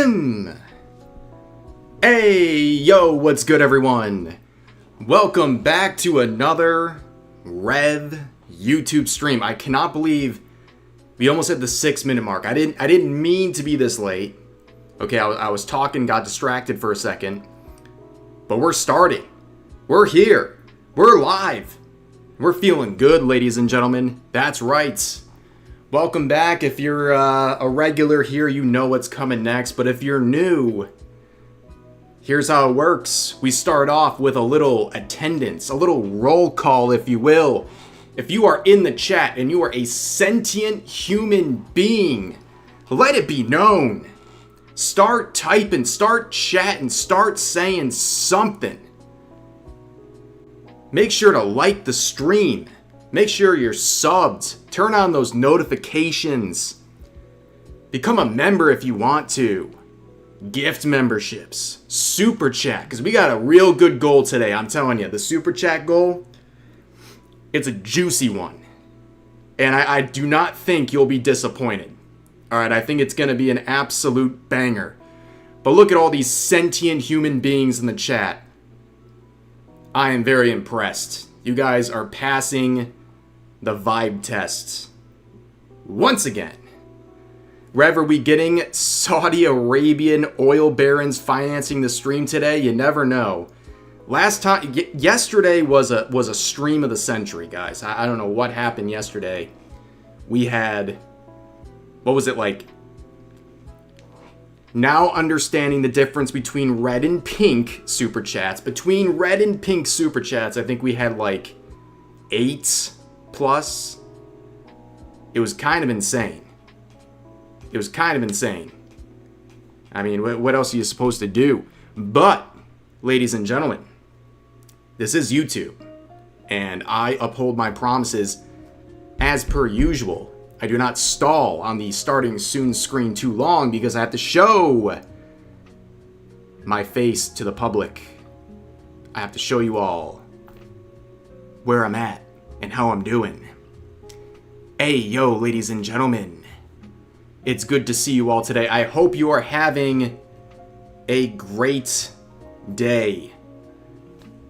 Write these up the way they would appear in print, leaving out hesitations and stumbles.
Ahem. Hey, yo, what's good, everyone? Welcome back to another Rev YouTube stream. I cannot believe we almost hit the 6-minute mark. I didn't mean to be this late. Okay, I was talking, got distracted for a second. But we're starting. We're here. We're live. We're feeling good, ladies and gentlemen. That's right. Welcome back. If you're a regular here, you know what's coming next. But if you're new, here's how it works. We start off with a little attendance, a little roll call, if you will. If you are in the chat and you are a sentient human being, let it be known. Start typing, start chatting, start saying something. Make sure to like the stream. Make sure you're subbed. Turn on those notifications. Become a member if you want to. Gift memberships. Super chat. Because we got a real good goal today. I'm telling you. The super chat goal. It's a juicy one. And I do not think you'll be disappointed. Alright, I think it's going to be an absolute banger. But look at all these sentient human beings in the chat. I am very impressed. You guys are passing the vibe test. Once again. Rev, are we getting Saudi Arabian oil barons financing the stream today? You never know. Yesterday was a stream of the century, guys. I don't know what happened yesterday. We had, what was it like? Now understanding the difference between red and pink super chats. Between red and pink super chats, I think we had like 8 plus. It was kind of insane. It was kind of insane. I mean, what else are you supposed to do? But, ladies and gentlemen, this is YouTube. And I uphold my promises as per usual. I do not stall on the starting soon screen too long because I have to show my face to the public. I have to show you all where I'm at and how I'm doing. Hey, yo, ladies and gentlemen. It's good to see you all today. I hope you are having a great day.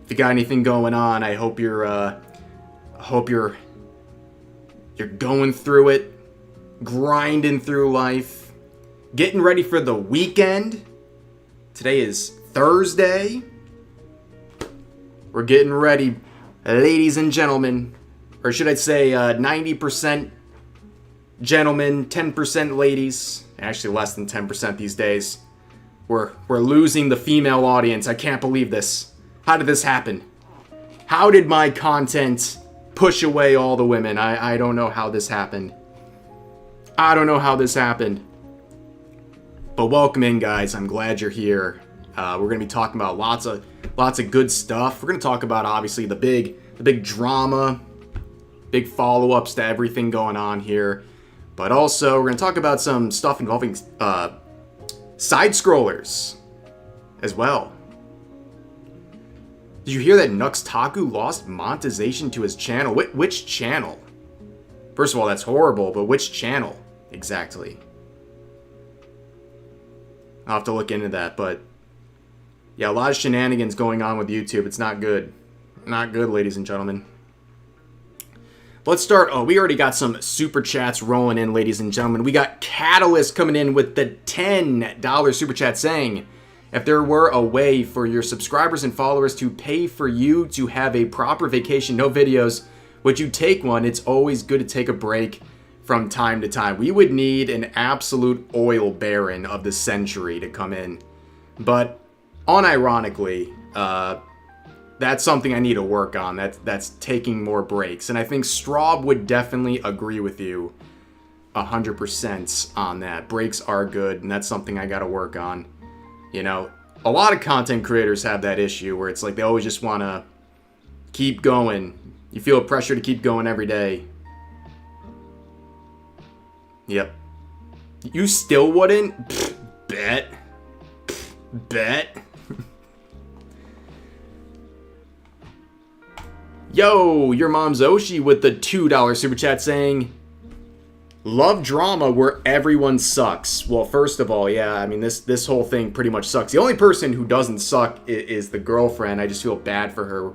If you got anything going on, I hope you're going through it, grinding through life, getting ready for the weekend. Today is Thursday. We're getting ready, ladies and gentlemen. Or should I say 90% gentlemen, 10% ladies. Actually less than 10% these days. We're losing the female audience. I can't believe this. How did this happen? How did my content push away all the women? I don't know how this happened. I don't know how this happened. But welcome in, guys. I'm glad you're here. We're going to be talking about lots of good stuff. We're going to talk about, obviously, the big drama, big follow-ups to everything going on here. But also, we're going to talk about some stuff involving side-scrollers as well. Did you hear that Nuxtaku lost monetization to his channel? Which channel? First of all, that's horrible, but which channel exactly? I'll have to look into that, but yeah, a lot of shenanigans going on with YouTube. It's not good. Not good, ladies and gentlemen. Let's start. Oh, we already got some super chats rolling in, ladies and gentlemen. We got Catalyst coming in with the $10 super chat saying, if there were a way for your subscribers and followers to pay for you to have a proper vacation, no videos, would you take one? It's always good to take a break from time to time. We would need an absolute oil baron of the century to come in. But unironically, that's something I need to work on. That's taking more breaks. And I think Straub would definitely agree with you 100% on that. Breaks are good, and that's something I got to work on. You know, a lot of content creators have that issue where it's like they always just want to keep going. You feel pressure to keep going every day. Yep. You still wouldn't? Pfft, bet. Pfft, bet. Yo, your mom's Oshi with the $2 super chat saying, Love drama where everyone sucks. Well, first of all, yeah, I mean, this whole thing pretty much sucks. The only person who doesn't suck is the girlfriend. I just feel bad for her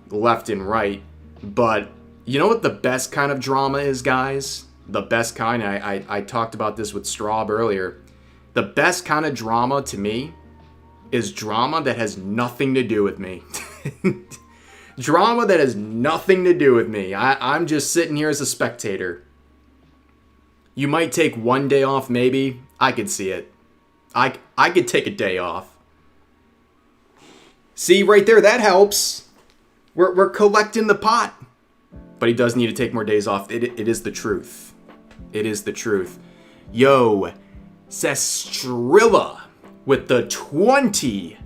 left and right. But you know what the best kind of drama is, guys? The best kind, I talked about this with Straub earlier. The best kind of drama to me is drama that has nothing to do with me. Drama that has nothing to do with me. I'm just sitting here as a spectator. You might take one day off, maybe. I could see it. I could take a day off. See, right there, that helps. We're collecting the pot. But he does need to take more days off. It is the truth. It is the truth. Yo, Sestrilla with the $20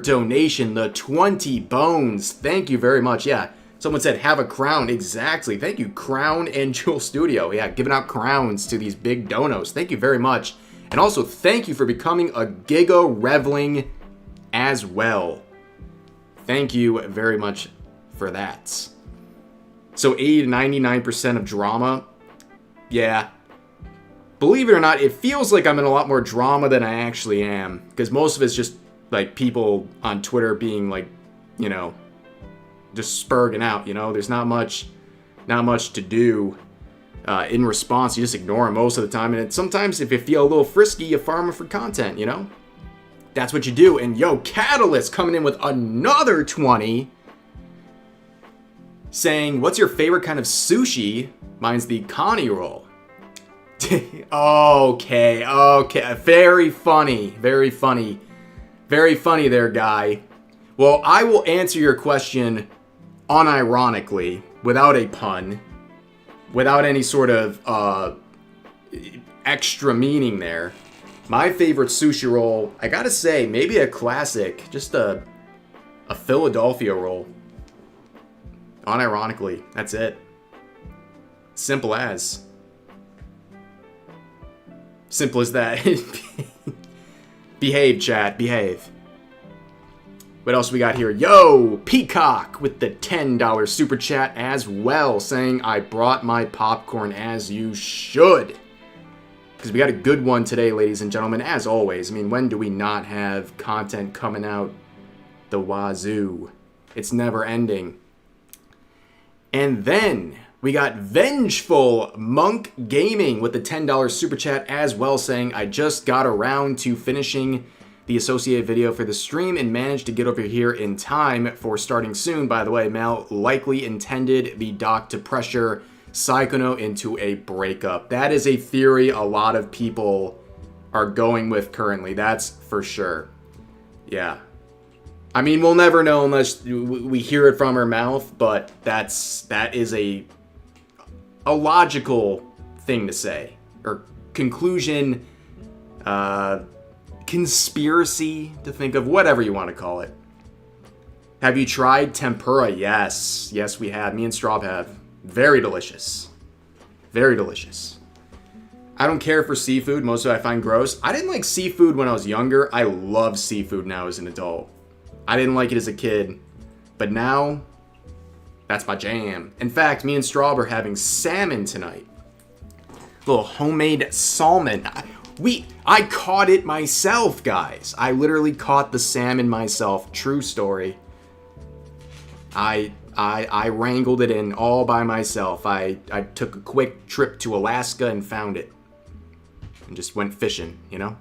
donation, the 20 bones. Thank you very much. Yeah, someone said have a crown. Exactly. Thank you, Crown and Jewel Studio. Yeah, giving out crowns to these big donos. Thank you very much. And also, thank you for becoming a Giga Reveling as well. Thank you very much for that. So 80 to 99% of drama. Yeah. Believe it or not, it feels like I'm in a lot more drama than I actually am. Because most of it's just, like, people on Twitter being, like, you know, just spurging out, you know? There's not much to do in response. You just ignore them most of the time. And sometimes if you feel a little frisky, you farm them for content, you know? That's what you do. And, yo, Catalyst coming in with another 20. Saying, what's your favorite kind of sushi? Mine's the Connie roll. Okay. Very funny. Very funny. Very funny there, guy. Well, I will answer your question unironically, without a pun, without any sort of extra meaning there. My favorite sushi roll, I gotta say, maybe a classic, just a Philadelphia roll. Unironically, that's it. Simple as. Simple as that. Behave, chat. Behave. What else we got here? Yo, Peacock with the $10 super chat as well, saying, I brought my popcorn as you should. Because we got a good one today, ladies and gentlemen, as always. I mean, when do we not have content coming out the wazoo? It's never ending. And then we got Vengeful Monk Gaming with the $10 super chat as well, saying, I just got around to finishing the associated video for the stream and managed to get over here in time for starting soon. By the way, Mal likely intended the doc to pressure Sykkuno into a breakup. That is a theory a lot of people are going with currently. That's for sure. Yeah. I mean, we'll never know unless we hear it from her mouth, but that is a logical thing to say. Or conclusion, conspiracy to think of, whatever you want to call it. Have you tried tempura? Yes. Yes, we have. Me and Straub have. Very delicious. Very delicious. I don't care for seafood. Most of it I find gross. I didn't like seafood when I was younger. I love seafood now as an adult. I didn't like it as a kid, but now, that's my jam. In fact, me and Straub are having salmon tonight. A little homemade salmon. I caught it myself, guys. I literally caught the salmon myself. True story. I wrangled it in all by myself. I took a quick trip to Alaska and found it. And just went fishing, you know?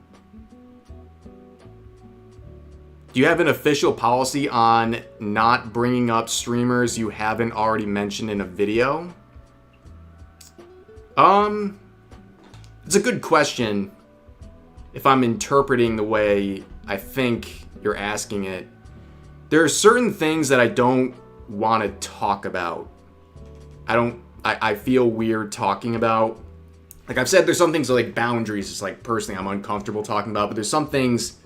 Do you have an official policy on not bringing up streamers you haven't already mentioned in a video? It's a good question. If I'm interpreting the way I think you're asking it. There are certain things that I don't want to talk about. I feel weird talking about. Like I've said, there's some things like boundaries, it's like personally I'm uncomfortable talking about, but there's some things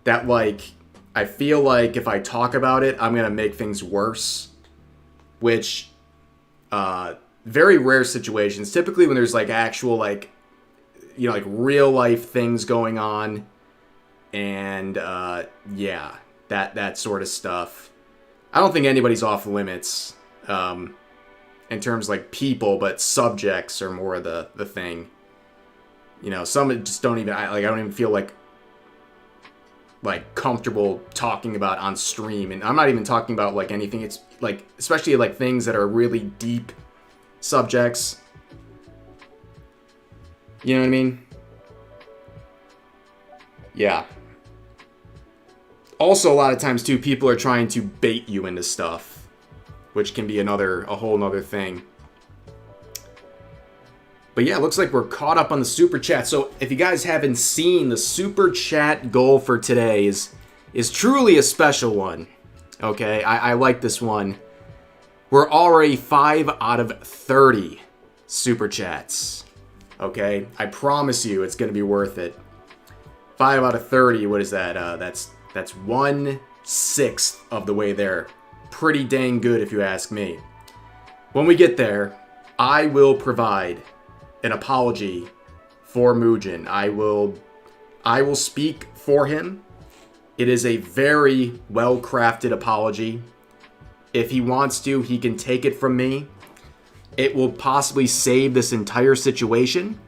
that like I feel like if I talk about it, I'm gonna make things worse. Which very rare situations. Typically when there's like actual like, you know, like real life things going on, and yeah, that sort of stuff. I don't think anybody's off limits. And in terms of like people, but subjects are more the thing. You know, some just don't even, I don't even feel like comfortable talking about on stream. And I'm not even talking about like anything. It's like, especially like things that are really deep subjects. You know what I mean? Yeah. Also, a lot of times too, people are trying to bait you into stuff, which can be a whole nother thing. But yeah, it looks like we're caught up on the super chat. So if you guys haven't seen, the super chat goal for today is truly a special one. Okay, I like this one. We're already 5 out of 30 super chats. Okay, I promise you it's going to be worth it. 5 out of 30, what is that? That's 1/6 of the way there. Pretty dang good if you ask me. When we get there, I will provide an apology for Mujin. I will speak for him. It is a very well-crafted apology. If he wants to, he can take it from me. It will possibly save this entire situation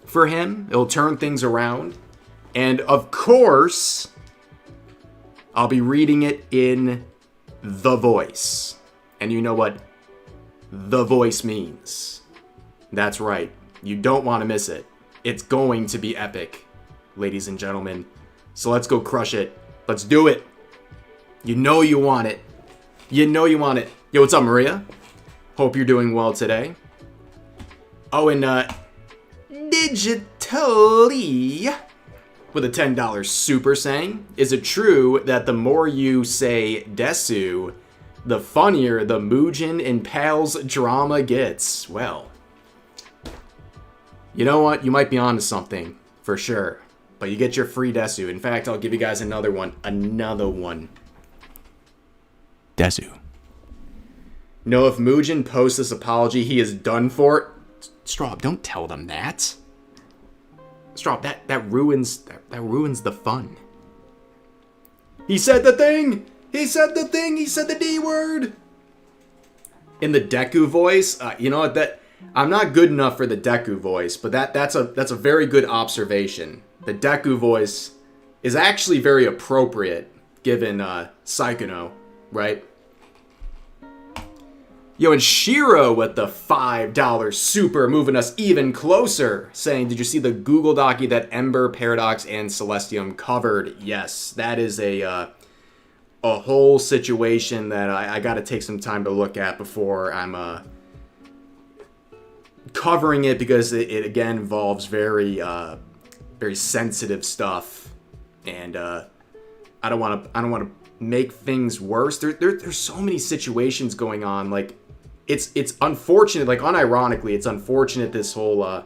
for him. It'll turn things around. And of course, I'll be reading it in the voice. And you know what the voice means. That's right. You don't want to miss it. It's going to be epic, ladies and gentlemen. So let's go crush it. Let's do it. You know you want it. You know you want it. Yo, what's up, Maria? Hope you're doing well today. Oh, and digitally with a $10 super saying, is it true that the more you say desu, the funnier the Mujin and Pals drama gets? Well, you know what? You might be onto something, for sure. But you get your free desu. In fact, I'll give you guys another one. Another one. Desu. No, if Mujin posts this apology, he is done for. Straub, don't tell them that. Straub, that ruins the fun. He said the thing! He said the thing! He said the D word! In the Deku voice, you know what, I'm not good enough for the Deku voice, but that's a very good observation. The Deku voice is actually very appropriate given Sykkuno, right? Yo, and Shiro with the $5 super, moving us even closer, saying, did you see the Google Docu that Ember, Paradox, and Celestium covered? Yes, that is a whole situation that I got to take some time to look at before I'm covering it, because it again involves very sensitive stuff, and I don't want to make things worse. There's so many situations going on. Like, it's unfortunate. Like, unironically, it's unfortunate this whole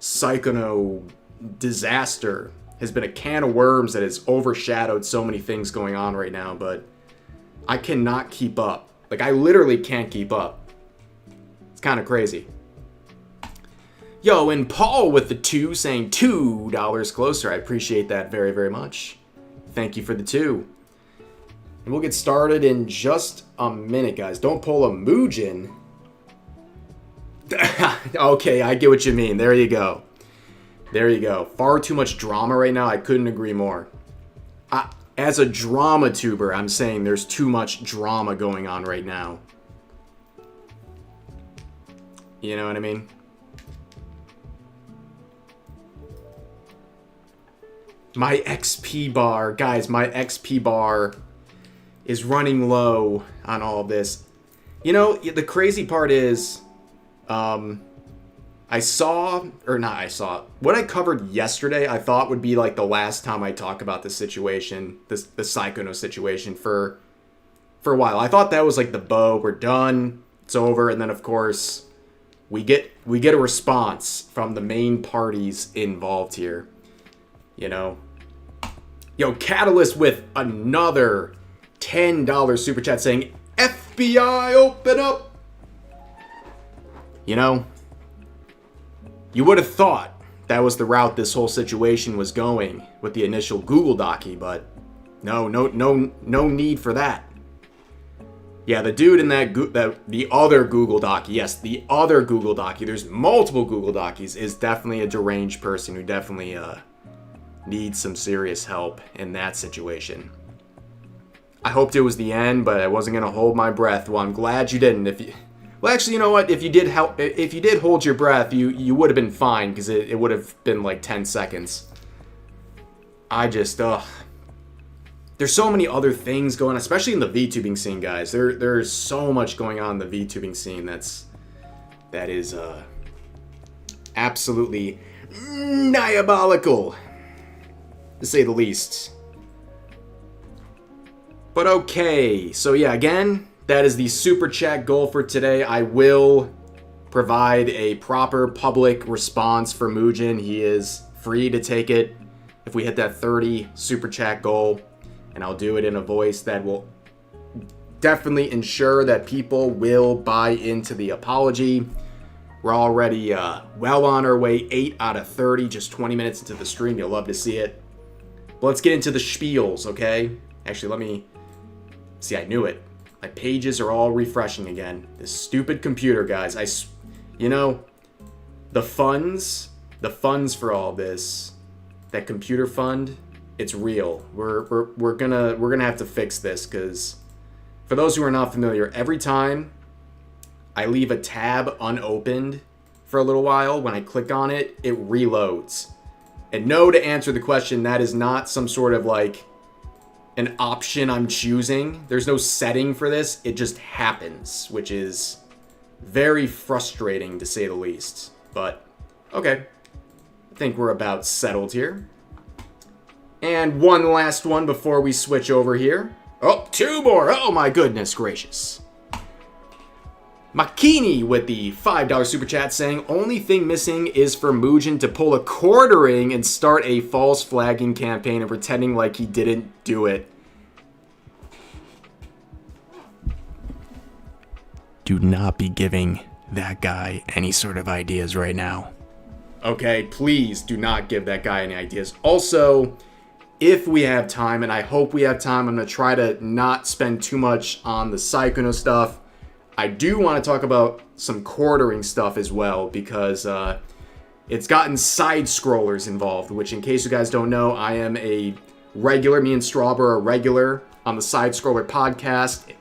Sykkuno disaster has been a can of worms that has overshadowed so many things going on right now. But I cannot keep up. Like, I literally can't keep up. It's kind of crazy. Yo, and Paul with the 2 saying $2 closer. I appreciate that very, very much. Thank you for the 2. And we'll get started in just a minute, guys. Don't pull a Mujin. Okay, I get what you mean. There you go. There you go. Far too much drama right now. I couldn't agree more. As a drama tuber, I'm saying there's too much drama going on right now. You know what I mean? My XP bar, guys, my XP bar is running low on all of this. You know, the crazy part is, what I covered yesterday, I thought would be like the last time I talk about this situation, the Sykkuno situation for a while. I thought that was like the bow, we're done, it's over, and then of course we get a response from the main parties involved here. You know. Yo, Catalyst with another $10 super chat saying, FBI, open up! You know, you would have thought that was the route this whole situation was going with the initial Google Docu, but no need for that. Yeah, the dude in the other Google Doc, yes, the other Google Doc, there's multiple Google Docs, is definitely a deranged person who definitely needs some serious help in that situation. I hoped it was the end, but I wasn't gonna hold my breath. Well, I'm glad you didn't. Well, actually, you know what? If you did hold your breath, you would have been fine, because it would have been like 10 seconds. I just, there's so many other things going on, especially in the VTubing scene, guys. There's so much going on in the VTubing scene that is absolutely diabolical, to say the least. But okay, so yeah, again, that is the super chat goal for today. I will provide a proper public response for Mujin. He is free to take it if we hit that 30 super chat goal. And I'll do it in a voice that will definitely ensure that people will buy into the apology. We're already well on our way, 8 out of 30, just 20 minutes into the stream. You'll love to see it. But let's get into the spiels, okay? Actually, let me... See, I knew it. My pages are all refreshing again. This stupid computer, guys. You know, the funds for all this, that computer fund, it's real. We're gonna have to fix this, because for those who are not familiar, every time I leave a tab unopened for a little while, when I click on it, it reloads. And no, to answer the question, that is not some sort of like an option I'm choosing. There's no setting for this. It just happens, which is very frustrating to say the least. But okay, I think we're about settled here. And one last one before we switch over here. Oh, 2 more. Oh my goodness gracious. Makini with the $5 super chat saying, only thing missing is for Mujin to pull a quartering and start a false flagging campaign and pretending like he didn't do it. Do not be giving that guy any sort of ideas right now. Okay, please do not give that guy any ideas. Also, if we have time, and I hope we have time, I'm going to try to not spend too much on the Sykkuno stuff. I do want to talk about some quartering stuff as well, because it's gotten side-scrollers involved, which, in case you guys don't know, I am a regular, me and Strawber are regular on the Side-Scroller podcast,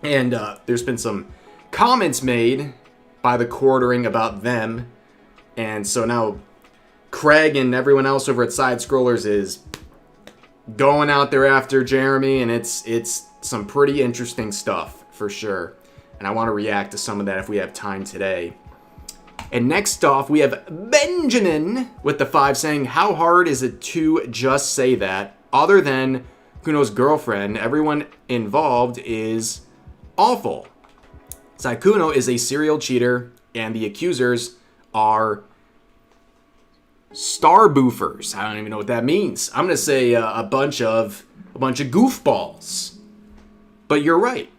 and there's been some comments made by the quartering about them, and so now Craig and everyone else over at Side-Scrollers is going out there after Jeremy, and it's some pretty interesting stuff, for sure. And I want to react to some of that if we have time today. And next off, we have Benjamin with the 5 saying, how hard is it to just say that? Other than Kuno's girlfriend, everyone involved is awful. Sykkuno is a serial cheater, and the accusers are star boofers. I don't even know what that means. I'm going to say a bunch of goofballs. But you're right.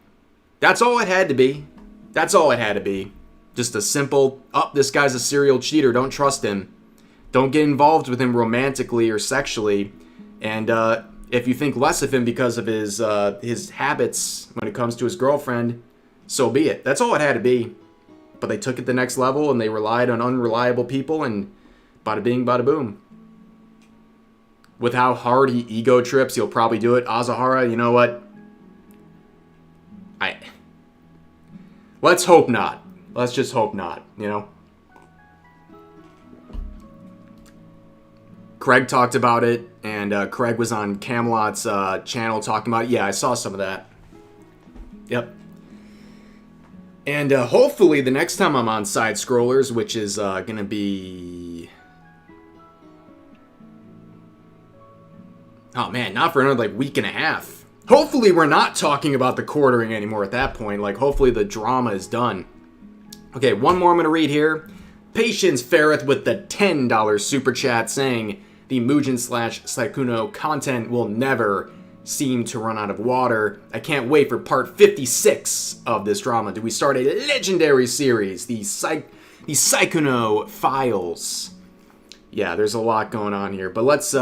That's all it had to be. That's all it had to be. Just a simple, this guy's a serial cheater, don't trust him. Don't get involved with him romantically or sexually. And if you think less of him because of his habits when it comes to his girlfriend, so be it. That's all it had to be. But they took it to the next level, and they relied on unreliable people, and bada bing, bada boom. With how hard he ego trips, he'll probably do it. Azahara, you know what? Let's hope not. Let's just hope not, you know? Craig talked about it, and Craig was on Camelot's channel talking about it. Yeah, I saw some of that. Yep. And hopefully the next time I'm on Side Scrollers, which is going to be... Oh man, not for another week and a half. Hopefully we're not talking about the quartering anymore at that point. Hopefully the drama is done. Okay, one more I'm going to read here. Patience Ferreth with the $10 super chat saying, the Mujin / Sykkuno content will never seem to run out of water. I can't wait for part 56 of this drama. Do we start a legendary series? The Sykkuno Files. Yeah, there's a lot going on here. But let's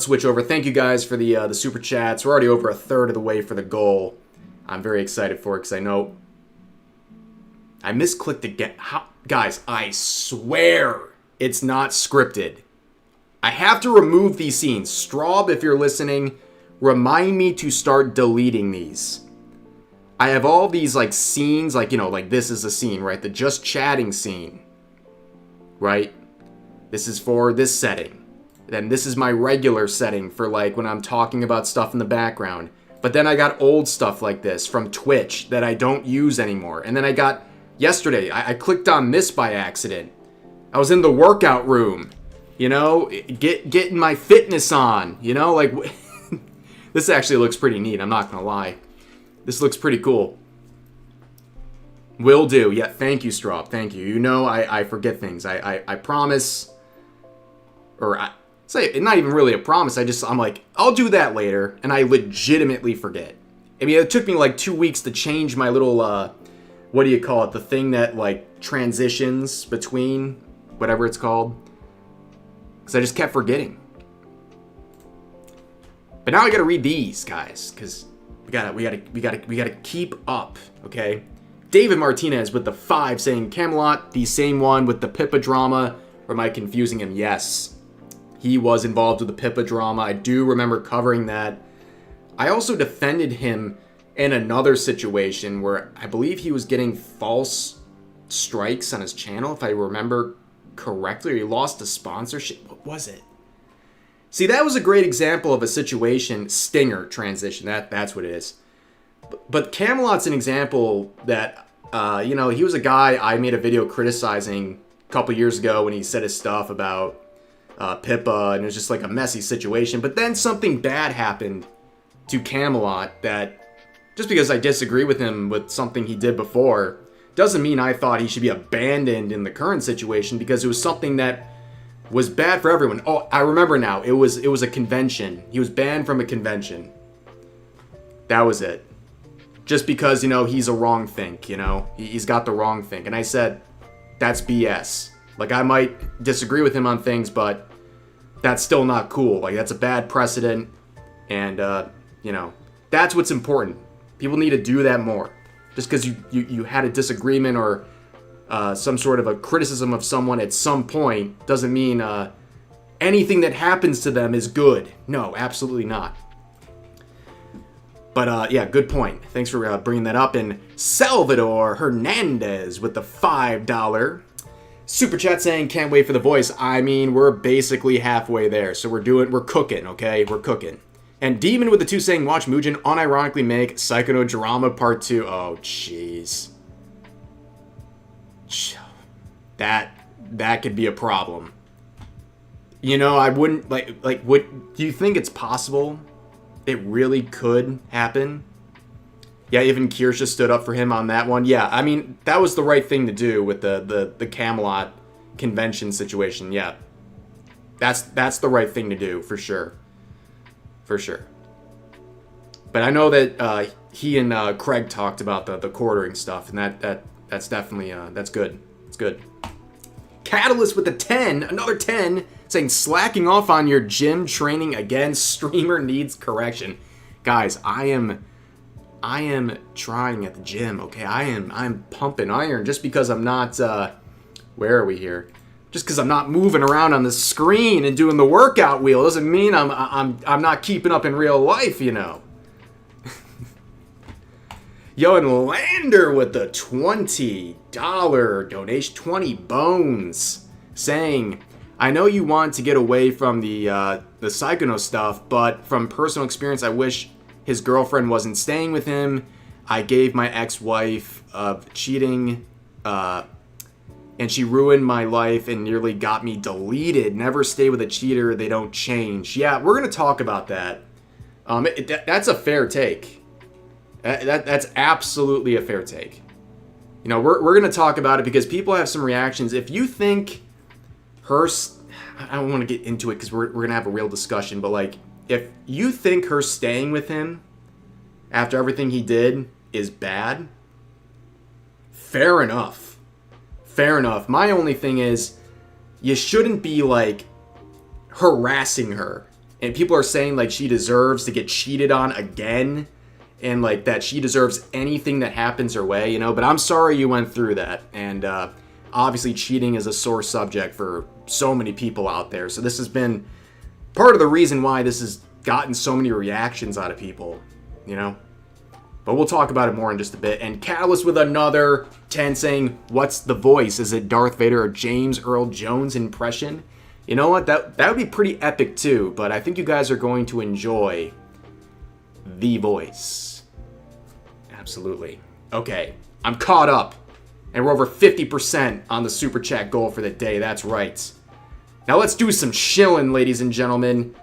switch over. Thank you guys for the super chats. We're already over a third of the way for the goal. I'm very excited for it because I know I misclicked again. Guys, I swear it's not scripted. I have to remove these scenes. Straub, if you're listening, remind me to start deleting these. I have all these like scenes, like, you know, like this is a scene, right? The just chatting scene, right? This is for this setting. Then this is my regular setting for like when I'm talking about stuff in the background. But then I got old stuff like this from Twitch that I don't use anymore. And then I got, yesterday, I clicked on this by accident. I was in the workout room, you know, getting my fitness on, you know, like, this actually looks pretty neat, I'm not gonna lie. This looks pretty cool. Will do. Yeah, thank you, Straub. Thank you. You know, I forget things. I promise. Or I say, not even really a promise. I'm like, I'll do that later. And I legitimately forget. I mean, it took me like 2 weeks to change my little, what do you call it? The thing that like transitions between whatever it's called. Because I just kept forgetting. But now I gotta read these, guys. Because we gotta keep up, okay? David Martinez with the 5 saying, Camelot, the same one with the Pippa drama, or am I confusing him? Yes. He was involved with the Pippa drama. I do remember covering that. I also defended him in another situation where I believe he was getting false strikes on his channel, if I remember correctly, or he lost a sponsorship. What was it? See, that was a great example of a situation, stinger transition. That's what it is. But Camelot's an example that, you know, he was a guy I made a video criticizing a couple years ago when he said his stuff about Pippa, and it was just like a messy situation. But then something bad happened to Camelot that, just because I disagree with him with something he did before, doesn't mean I thought he should be abandoned in the current situation, because it was something that was bad for everyone. Oh, I remember now. It was a convention. He was banned from a convention. That was it. Just because, you know, he's a wrong think, you know? He's got the wrong think. And I said, that's BS. Like, I might disagree with him on things, but that's still not cool. Like, that's a bad precedent. And, you know, that's what's important. People need to do that more. Just because you had a disagreement or some sort of a criticism of someone at some point doesn't mean anything that happens to them is good. No, absolutely not. But yeah, good point. Thanks for bringing that up. And Salvador Hernandez with the $5 super chat saying, can't wait for the voice. I mean, we're basically halfway there. So we're cooking, okay? We're cooking. And Demon with the 2 saying, watch Mujin unironically make Sykkuno drama part 2. Oh, jeez. That could be a problem. You know, I wouldn't, what, do you think it's possible? It really could happen? Yeah, even Kirsha stood up for him on that one. Yeah, I mean, that was the right thing to do with the Camelot convention situation. Yeah. That's the right thing to do, for sure. For sure. But I know that he and Craig talked about the quartering stuff, and that's definitely, that's good. It's good. Catalyst with the 10, another 10, saying slacking off on your gym training again, streamer needs correction. Guys, I am trying at the gym, okay? I'm pumping iron. Just because I'm not where are we here? Just because I'm not moving around on the screen and doing the workout wheel doesn't mean I'm not keeping up in real life, you know. Yo, and Lander with the $20 donation, 20 bones, saying, I know you want to get away from the Sykkuno stuff, but from personal experience, I wish his girlfriend wasn't staying with him. I gave my ex-wife of cheating, and she ruined my life and nearly got me deleted. Never stay with a cheater, they don't change. Yeah, we're going to talk about that. That's a fair take. That's absolutely a fair take. You know, we're going to talk about it because people have some reactions. If you think her... I don't want to get into it because we're going to have a real discussion, but like, if you think her staying with him after everything he did is bad, fair enough. Fair enough. My only thing is, you shouldn't be like harassing her. And people are saying like she deserves to get cheated on again. and like that she deserves anything that happens her way, you know, but I'm sorry you went through that. And obviously cheating is a sore subject for so many people out there. So this has been part of the reason why this has gotten so many reactions out of people, you know. But we'll talk about it more in just a bit. And Catalyst with another 10 saying, what's the voice? Is it Darth Vader or James Earl Jones impression? You know what? That would be pretty epic too. But I think you guys are going to enjoy the voice. Absolutely. Okay, I'm caught up. And we're over 50% on the Super Chat goal for the day. That's right. Now let's do some shilling, ladies and gentlemen.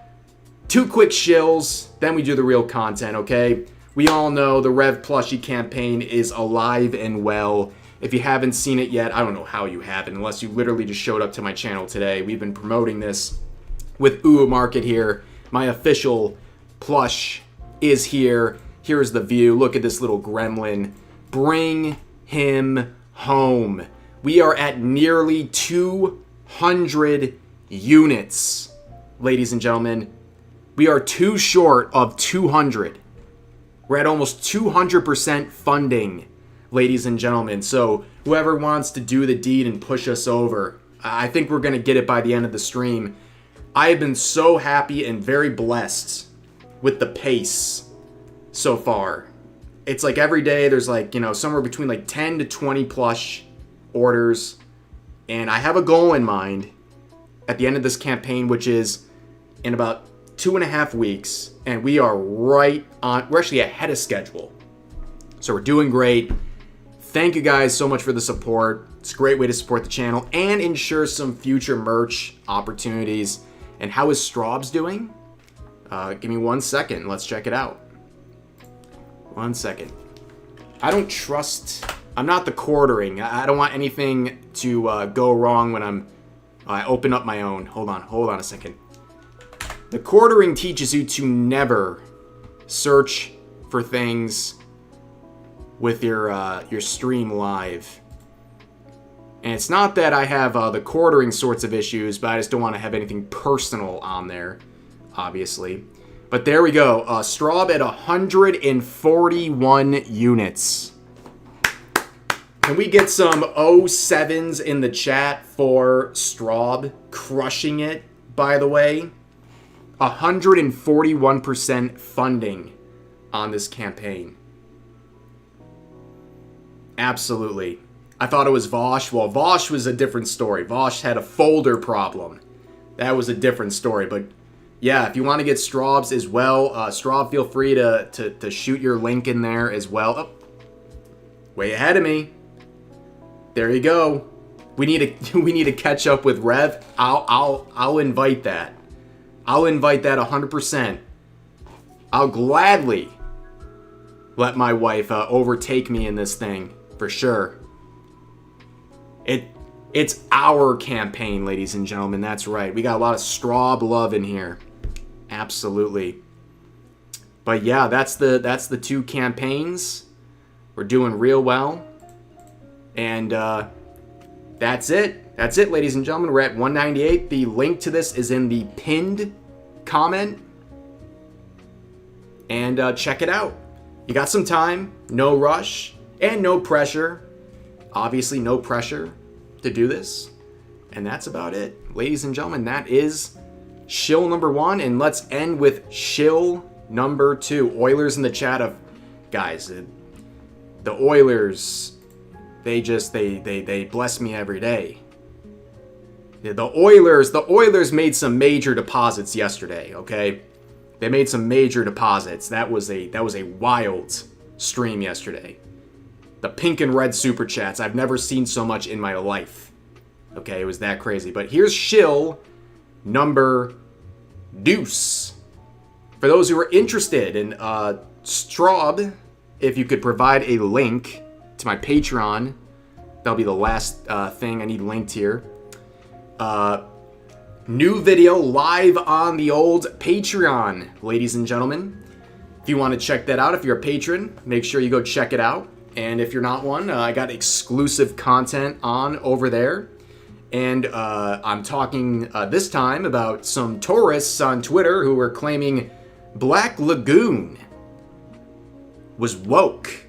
2 quick shills, then we do the real content, okay? We all know the Rev Plushy campaign is alive and well. If you haven't seen it yet, I don't know how you haven't, unless you literally just showed up to my channel today. We've been promoting this with Ooh Market here. My official plush is here. Here's the view. Look at this little gremlin. Bring him home. We are at nearly 200 units, ladies and gentlemen. We are too short of 200. We're at almost 200% funding, ladies and gentlemen. So whoever wants to do the deed and push us over, I think we're going to get it by the end of the stream. I have been so happy and very blessed with the pace so far. It's like every day there's like, you know, somewhere between like 10 to 20 plush orders. And I have a goal in mind at the end of this campaign, which is in about 2.5 weeks. And we are right on, we're actually ahead of schedule. So we're doing great. Thank you guys so much for the support. It's a great way to support the channel and ensure some future merch opportunities. And how is Straub's doing? Give me 1 second. Let's check it out. 1 second. I don't trust... I'm not the quartering. I don't want anything to go wrong when I open up my own. Hold on a second. The quartering teaches you to never search for things with your stream live. And it's not that I have the quartering sorts of issues, but I just don't want to have anything personal on there, obviously. But there we go. Straub at 141 units. Can we get some 07s in the chat for Straub crushing it, by the way? 141% funding on this campaign. Absolutely. I thought it was Vosh. Well, Vosh was a different story. Vosh had a folder problem. That was a different story, but... yeah, if you want to get Straub's as well, Straub, feel free to shoot your link in there as well. Oh, way ahead of me. There you go. We need to catch up with Rev. I'll invite that. I'll invite that 100%. I'll gladly let my wife overtake me in this thing for sure. It's our campaign, ladies and gentlemen. That's right. We got a lot of Straub love in here. Absolutely. But yeah, that's the 2 campaigns. We're doing real well. And that's it. That's it, ladies and gentlemen. We're at 198. The link to this is in the pinned comment. And check it out. You got some time, no rush, and no pressure. Obviously, no pressure to do this. And that's about it. Ladies and gentlemen, that is shill number 1. And let's end with shill number 2. Oilers in the chat of... guys, the Oilers, they bless me every day. The Oilers made some major deposits yesterday, okay? They made some major deposits. That was a wild stream yesterday. The pink and red super chats. I've never seen so much in my life. Okay, it was that crazy. But here's shill number deuce. For those who are interested in Straub, if you could provide a link to my Patreon, that'll be the last thing I need linked here. New video live on the old Patreon, ladies and gentlemen. If you want to check that out, if you're a patron, make sure you go check it out. And if you're not one, I got exclusive content on over there. And I'm talking this time about some tourists on Twitter who were claiming Black Lagoon was woke.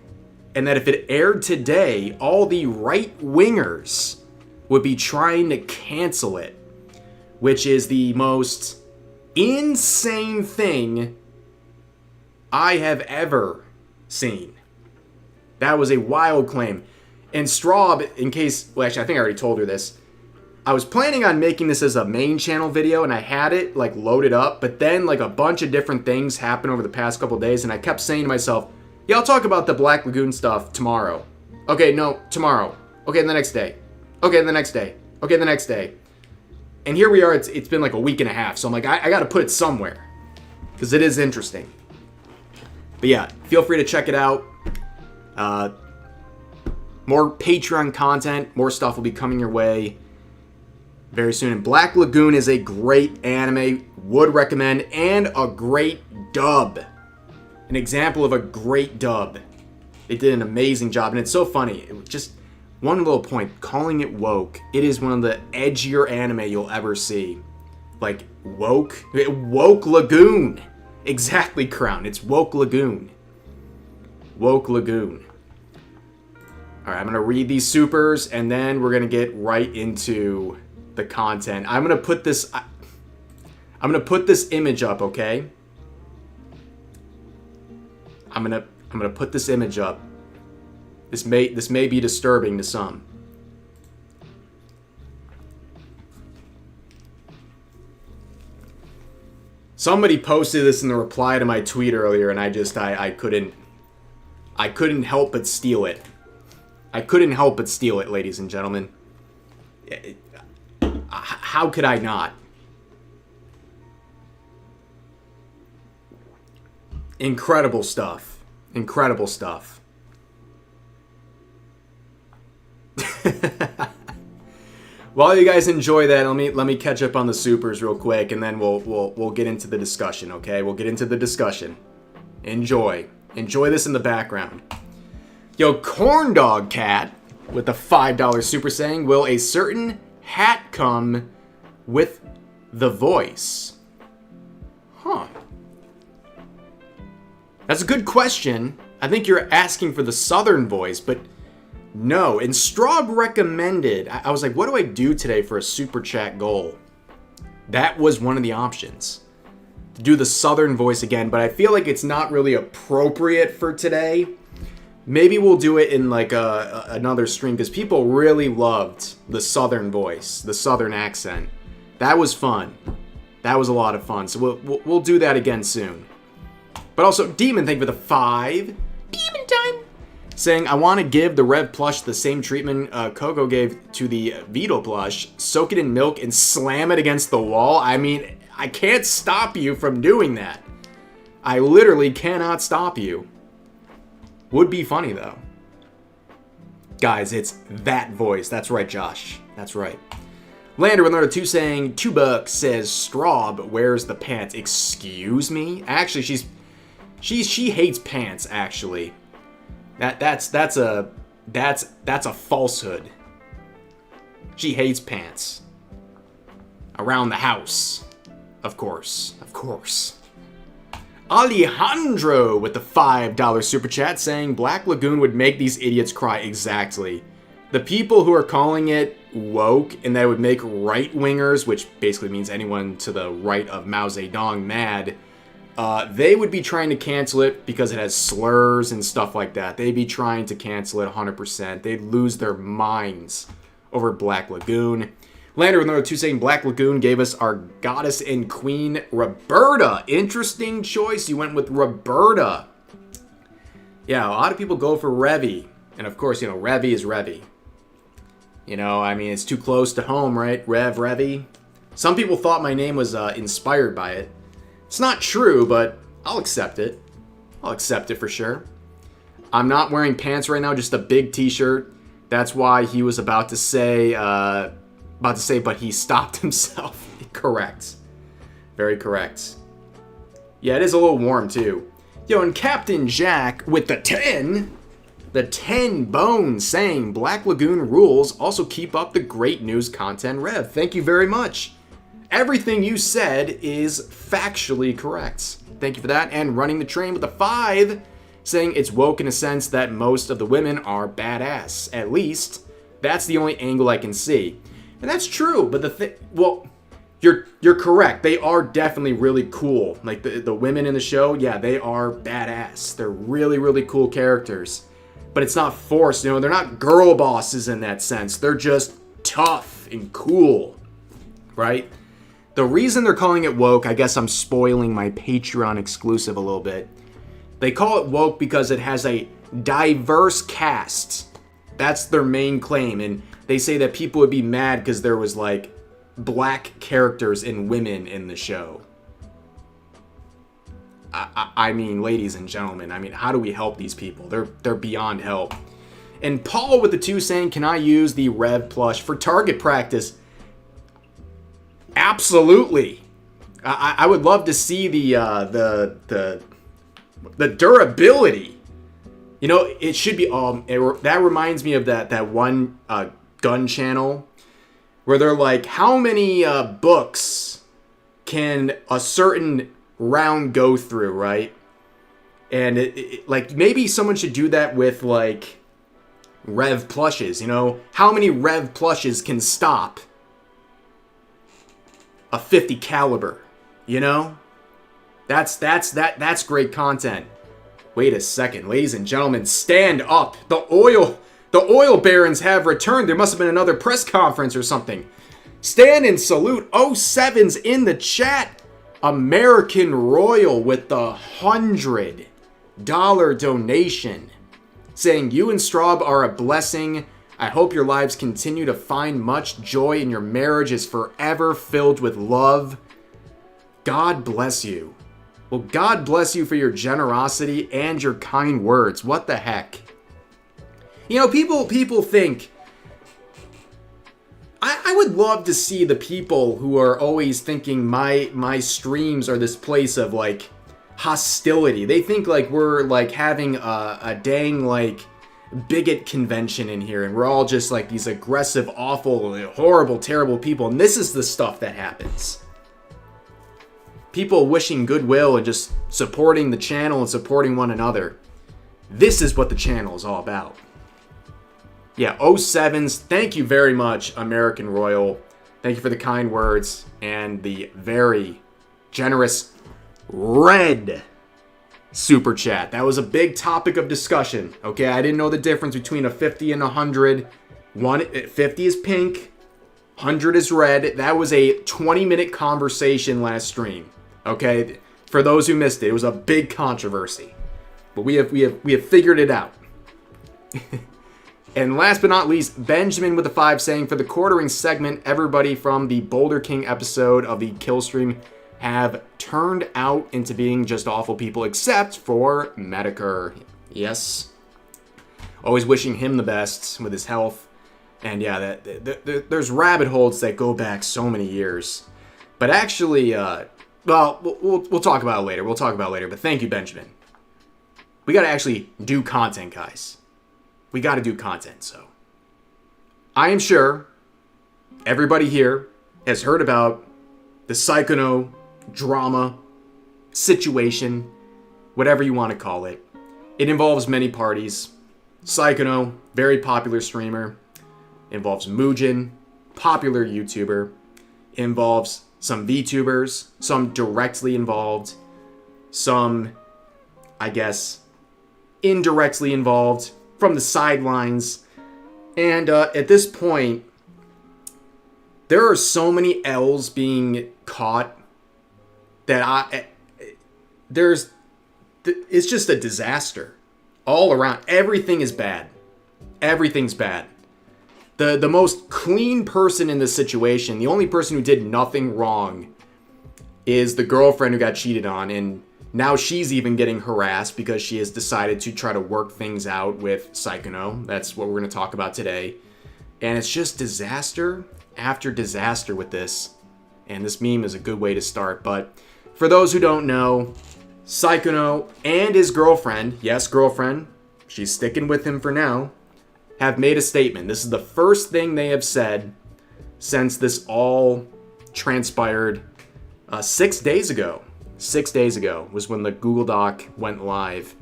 And that if it aired today, all the right-wingers would be trying to cancel it. Which is the most insane thing I have ever seen. That was a wild claim. And Straub, in case, well, actually, I think I already told her this. I was planning on making this as a main channel video, and I had it, like, loaded up. But then, like, a bunch of different things happened over the past couple days, and I kept saying to myself, yeah, I'll talk about the Black Lagoon stuff tomorrow. Okay, no, tomorrow. Okay, the next day. Okay, the next day. Okay, the next day. And here we are, it's been like a week and a half, so I'm like, I gotta put it somewhere. Because it is interesting. But yeah, feel free to check it out. More Patreon content, more stuff will be coming your way very soon. And Black Lagoon is a great anime, would recommend, and a great dub. An example of a great dub. They did an amazing job, and it's so funny. It was just one little point, calling it woke. It is one of the edgier anime you'll ever see. Like, woke? Woke Lagoon. Exactly, Crown. It's Woke Lagoon. Woke Lagoon. Alright, I'm going to read these supers, and then we're going to get right into the content. I'm going to put this image up, okay? I'm going to put this image up. This may be disturbing to some. Somebody posted this in the reply to my tweet earlier, and I couldn't help but steal it. I couldn't help but steal it, ladies and gentlemen. How could I not? Incredible stuff. Incredible stuff. While you guys enjoy that, let me catch up on the supers real quick, and then we'll get into the discussion. Okay, we'll get into the discussion. Enjoy this in the background. Yo, Corn Dog Cat with the $5 super saying, will a certain hat come with the voice? Huh. That's a good question. I think you're asking for the Southern voice, but no. And Straub recommended, I was like, what do I do today for a super chat goal? That was one of the options. To do the Southern voice again, but I feel like it's not really appropriate for today. Maybe we'll do it in like another stream, because people really loved the Southern voice, the Southern accent. That was fun. That was a lot of fun. So we'll do that again soon. But also, Demon, thank you for the 5. Demon time! Saying, I want to give the Rev plush the same treatment Coco gave to the Vito plush. Soak it in milk and slam it against the wall. I mean, I can't stop you from doing that. I literally cannot stop you. Would be funny, though. Guys, it's that voice. That's right, Josh. That's right. Lander with another 2 saying, $2 says Straub wears the pants. Excuse me? Actually, she hates pants, actually. That's a falsehood. She hates pants. Around the house. Of course. Of course. Alejandro with the $5 super chat saying Black Lagoon would make these idiots cry. Exactly. The people who are calling it woke and that it would make right-wingers, which basically means anyone to the right of Mao Zedong, mad, they would be trying to cancel it because it has slurs and stuff like that. They'd be trying to cancel it 100%. They'd lose their minds over Black Lagoon. Lander with another 2 saying Black Lagoon gave us our goddess and queen, Roberta. Interesting choice. You went with Roberta. Yeah, a lot of people go for Revy. And of course, Revy is Revy. I mean, it's too close to home, right? Revy. Some people thought my name was inspired by it. It's not true, but I'll accept it. I'll accept it for sure. I'm not wearing pants right now, just a big t-shirt. That's why he was about to say, but he stopped himself. Correct. Very correct. Yeah, it is a little warm, too. Yo, and Captain Jack with the 10 bones saying, Black Lagoon rules. Also keep up the great news content, Rev. Thank you very much. Everything you said is factually correct. Thank you for that. And running the train with the 5. saying it's woke in a sense that most of the women are badass. At least, that's the only angle I can see. And that's true, but you're correct. They are definitely really cool. Like, the women in the show, yeah, they are badass. They're really, really cool characters. But it's not forced, they're not girl bosses in that sense. They're just tough and cool, right? The reason they're calling it woke, I guess I'm spoiling my Patreon exclusive a little bit. They call it woke because it has a diverse cast. That's their main claim. And they say that people would be mad because there was, like, black characters and women in the show. I mean, ladies and gentlemen, how do we help these people? They're beyond help. And Paul with the 2 saying, can I use the Rev plush for target practice? Absolutely. I would love to see the durability. It should be. That reminds me of that one gun channel where they're like, how many books can a certain round go through, right? And like, maybe someone should do that with, like, Rev plushes. How many Rev plushes can stop a 50 caliber? That's great content. Wait a second, ladies and gentlemen, stand up. The oil barons have returned. There must have been another press conference or something. Stand and salute. 07's in the chat. American Royal with the $100 donation, saying, you and Straub are a blessing. I hope your lives continue to find much joy and your marriage is forever filled with love. God bless you. Well, God bless you for your generosity and your kind words. What the heck? People think, I would love to see the people who are always thinking my streams are this place of, like, hostility. They think, like, we're, like, having a dang, like, bigot convention in here, and we're all just, like, these aggressive, awful, horrible, terrible people. And this is the stuff that happens. People wishing goodwill and just supporting the channel and supporting one another. This is what the channel is all about. Yeah, 07's, thank you very much, American Royal. Thank you for the kind words and the very generous red super chat. That was a big topic of discussion. Okay, I didn't know the difference between a 50 and a 100. 50 is pink, 100 is red. That was a 20-minute conversation last stream. Okay, for those who missed it, it was a big controversy, but we have figured it out. And last but not least, Benjamin with the 5 saying, for the quartering segment, everybody from the Boulder King episode of the kill stream have turned out into being just awful people, except for Medicare. Yes. Always wishing him the best with his health. And yeah, there's rabbit holes that go back so many years. But actually, we'll talk about it later. But thank you, Benjamin. We got to actually do content, guys. We got to do content, so. I am sure everybody here has heard about the Sykkuno drama, situation, whatever you want to call it. It involves many parties. Sykkuno, very popular streamer. Involves Mujin, popular YouTuber. Involves some VTubers, some directly involved, some, I guess, indirectly involved from the sidelines. And at this point, there are so many L's being caught that it's just a disaster all around. Everything is bad. Everything's bad. The most clean person in this situation, the only person who did nothing wrong, is the girlfriend who got cheated on, and now she's even getting harassed because she has decided to try to work things out with Sykkuno. That's what we're going to talk about today. And it's just disaster after disaster with this. And this meme is a good way to start. But for those who don't know, Sykkuno and his girlfriend, yes, girlfriend, she's sticking with him for now, have made a statement. This is the first thing they have said since this all transpired 6 days ago. 6 days ago was when the Google Doc went live.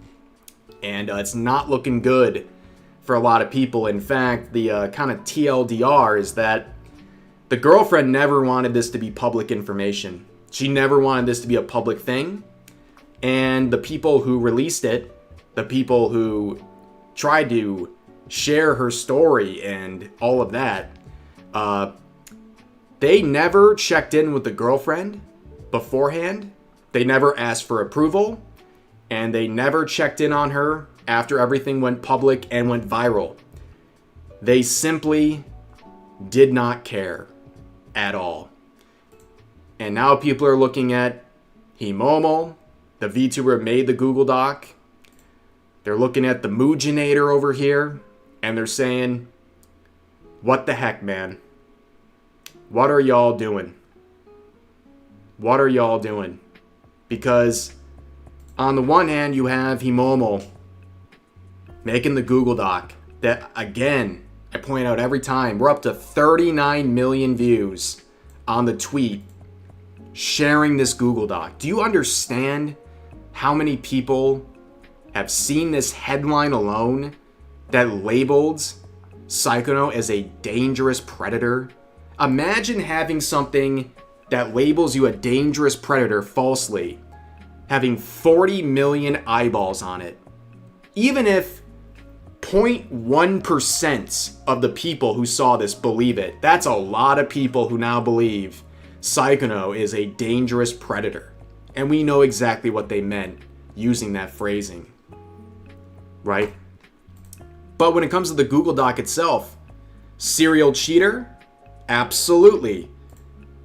And it's not looking good for a lot of people. In fact, the kind of TLDR is that the girlfriend never wanted this to be public information. She never wanted this to be a public thing. And the people who released it, the people who tried to share her story and all of that, they never checked in with the girlfriend beforehand. They never asked for approval. And they never checked in on her after everything went public and went viral. They simply did not care at all. And now people are looking at Himomo, the VTuber made the Google Doc. They're looking at the Mujinator over here, and they're saying, what the heck, man? What are y'all doing? What are y'all doing? Because on the one hand, you have Himomo making the Google Doc that, again, I point out every time, we're up to 39 million views on the tweet sharing this Google Doc. Do you understand how many people have seen this headline alone that labeled Sykkuno as a dangerous predator? Imagine having something that labels you a dangerous predator falsely, having 40 million eyeballs on it. Even if 0.1% of the people who saw this believe it, that's a lot of people who now believe Sykkuno is a dangerous predator. And we know exactly what they meant using that phrasing. Right? But when it comes to the Google Doc itself, serial cheater? Absolutely.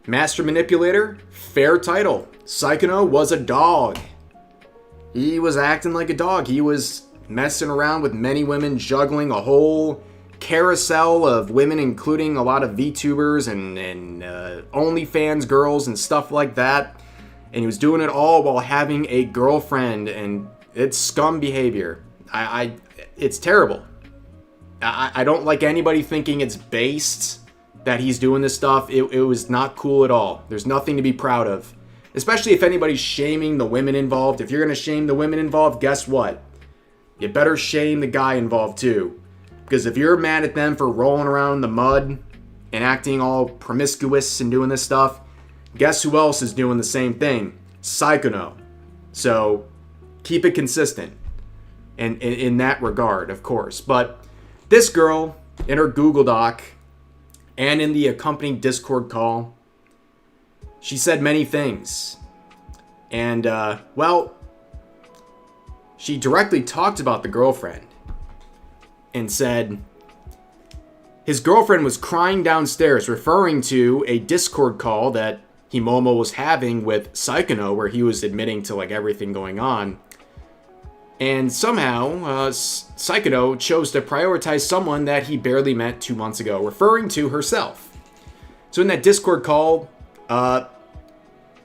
Master manipulator? Fair title. Sykkuno was a dog. He was acting like a dog. He was messing around with many women, juggling a whole carousel of women, including a lot of VTubers and OnlyFans girls and stuff like that. And he was doing it all while having a girlfriend, and it's scum behavior. It's terrible. I don't like anybody thinking it's based that he's doing this stuff. It was not cool at all. There's nothing to be proud of. Especially if anybody's shaming the women involved. If you're going to shame the women involved, guess what? You better shame the guy involved too. Because if you're mad at them for rolling around in the mud and acting all promiscuous and doing this stuff, guess who else is doing the same thing? Sykkuno. So keep it consistent in that regard, of course. But this girl, in her Google Doc and in the accompanying Discord call, she said many things. And, she directly talked about the girlfriend and said his girlfriend was crying downstairs, referring to a Discord call that Himomo was having with Sykkuno, where he was admitting to like everything going on. And somehow, Sykkuno chose to prioritize someone that he barely met 2 months ago, referring to herself. So in that Discord call,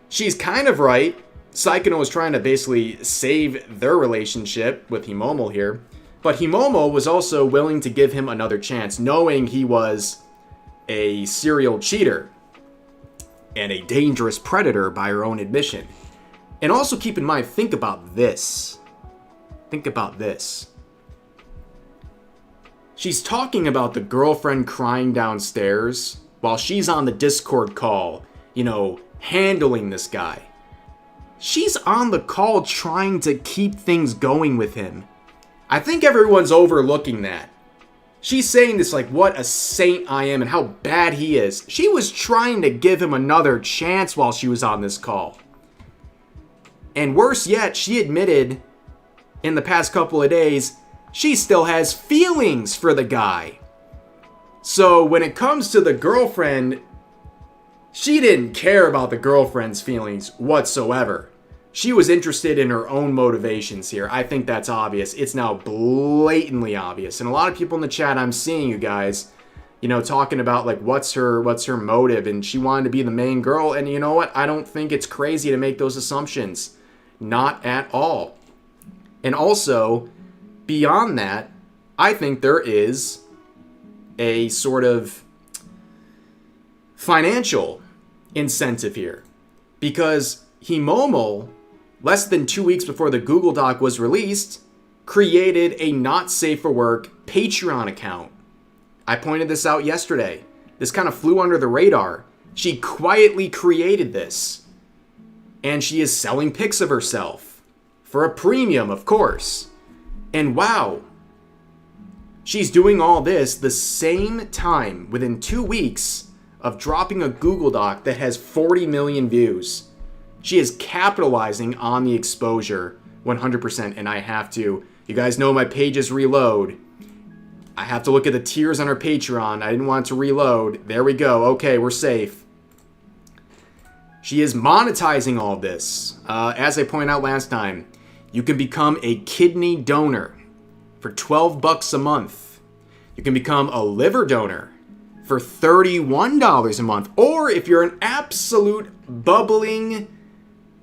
she's kind of right. Sykkuno was trying to basically save their relationship with Himomo here. But Himomo was also willing to give him another chance, knowing he was a serial cheater and a dangerous predator by her own admission. And also keep in mind, think about this. Think about this. She's talking about the girlfriend crying downstairs while she's on the Discord call, handling this guy. She's on the call trying to keep things going with him. I think everyone's overlooking that. She's saying this like, what a saint I am and how bad he is. She was trying to give him another chance while she was on this call. And worse yet, she admitted in the past couple of days, she still has feelings for the guy. So when it comes to the girlfriend, she didn't care about the girlfriend's feelings whatsoever. She was interested in her own motivations here. I think that's obvious. It's now blatantly obvious. And a lot of people in the chat, I'm seeing you guys, talking about like what's her motive, and she wanted to be the main girl. And you know what? I don't think it's crazy to make those assumptions. Not at all. And also, beyond that, I think there is a sort of financial incentive here, because Himomo, less than 2 weeks before the Google Doc was released, created a not safe for work Patreon account. I pointed this out yesterday. This kind of flew under the radar. She quietly created this. And she is selling pics of herself. For a premium, of course. And wow. She's doing all this the same time within 2 weeks of dropping a Google Doc that has 40 million views. She is capitalizing on the exposure 100%, and I have to. You guys know my pages reload. I have to look at the tiers on her Patreon. I didn't want it to reload. There we go. Okay, we're safe. She is monetizing all of this. As I pointed out last time, you can become a kidney donor for $12 a month. You can become a liver donor for $31 a month. Or if you're an absolute bubbling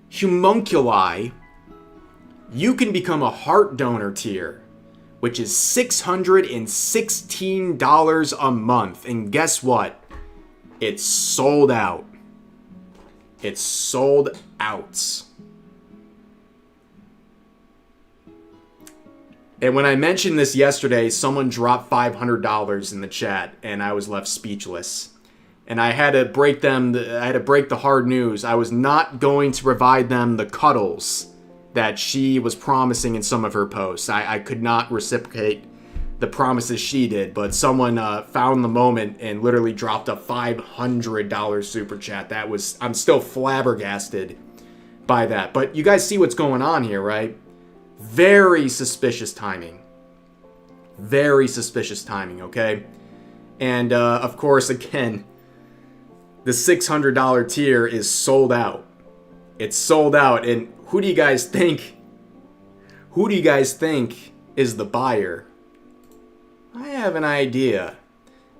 homunculi, you can become a heart donor tier, which is $616 a month. And guess what? It's sold out. It's sold out. And when I mentioned this yesterday, someone dropped $500 in the chat, and I was left speechless. And I had to break the hard news. I was not going to provide them the cuddles that she was promising in some of her posts. I could not reciprocate the promises she did, but someone found the moment and literally dropped a $500 super chat. I'm still flabbergasted by that. But you guys see what's going on here, right? Very suspicious timing. Very suspicious timing, okay? And of course, again, the $600 tier is sold out. It's sold out, and who do you guys think? Who do you guys think is the buyer? I have an idea.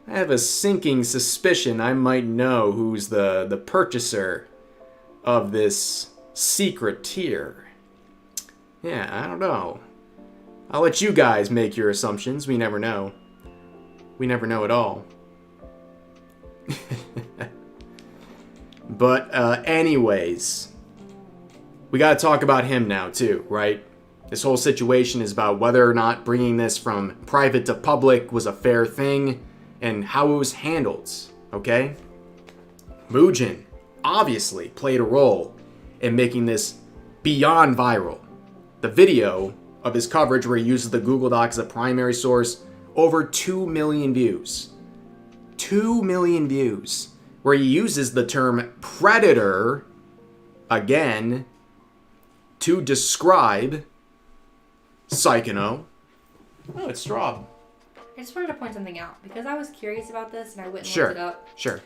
I have a sinking suspicion I might know who's the purchaser of this secret tier. Yeah, I don't know. I'll let you guys make your assumptions. We never know. We never know at all. But anyways, we gotta talk about him now too, right? This whole situation is about whether or not bringing this from private to public was a fair thing and how it was handled, okay? Mujin obviously played a role in making this beyond viral. The video of his coverage where he uses the Google Doc as a primary source, over 2 million views. 2 million views. Where he uses the term predator, again, to describe Sykkuno. Oh, it's straw. I just wanted to point something out because I was curious about this and I went and Sure. looked it up. Sure.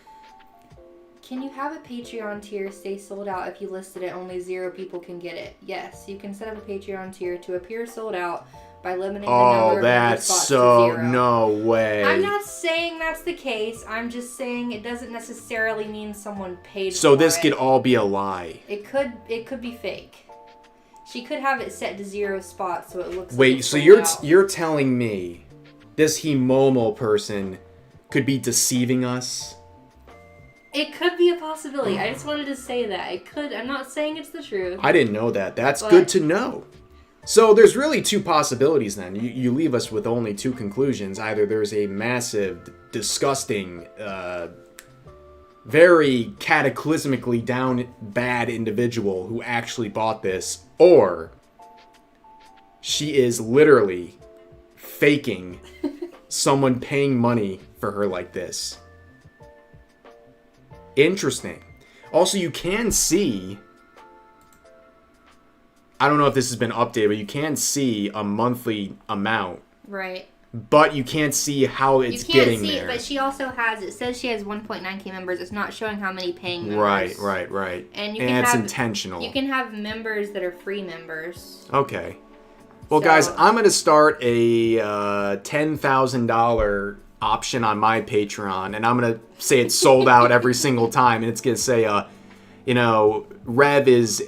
Can you have a Patreon tier stay sold out if you listed it only 0 people can get it? Yes, you can set up a Patreon tier to appear sold out by limiting the number of member spots to 0. No way. I'm not saying that's the case. I'm just saying it doesn't necessarily mean someone paid So for this it. could all be a lie. It could be fake. She could have it set to 0 spots so it looks Wait, like it's so sold out. you're telling me this Himomo person could be deceiving us? It could be a possibility. I just wanted to say that. It could. I'm not saying it's the truth. I didn't know that. That's good to know. So there's really 2 possibilities then. You leave us with only 2 conclusions. Either there's a massive, disgusting, very cataclysmically down bad individual who actually bought this, or she is literally faking someone paying money for her like this. Interesting. Also, you can see, I don't know if this has been updated, but you can see a monthly amount. Right. But you can't see how it's getting there. But she also has, it says she has 1.9k members. It's not showing how many paying members. Right. And it's intentional. You can have members that are free members. Okay. Well, guys, I'm going to start a $10,000 option on my Patreon, and I'm going to say it's sold out every single time, and it's going to say, Rev is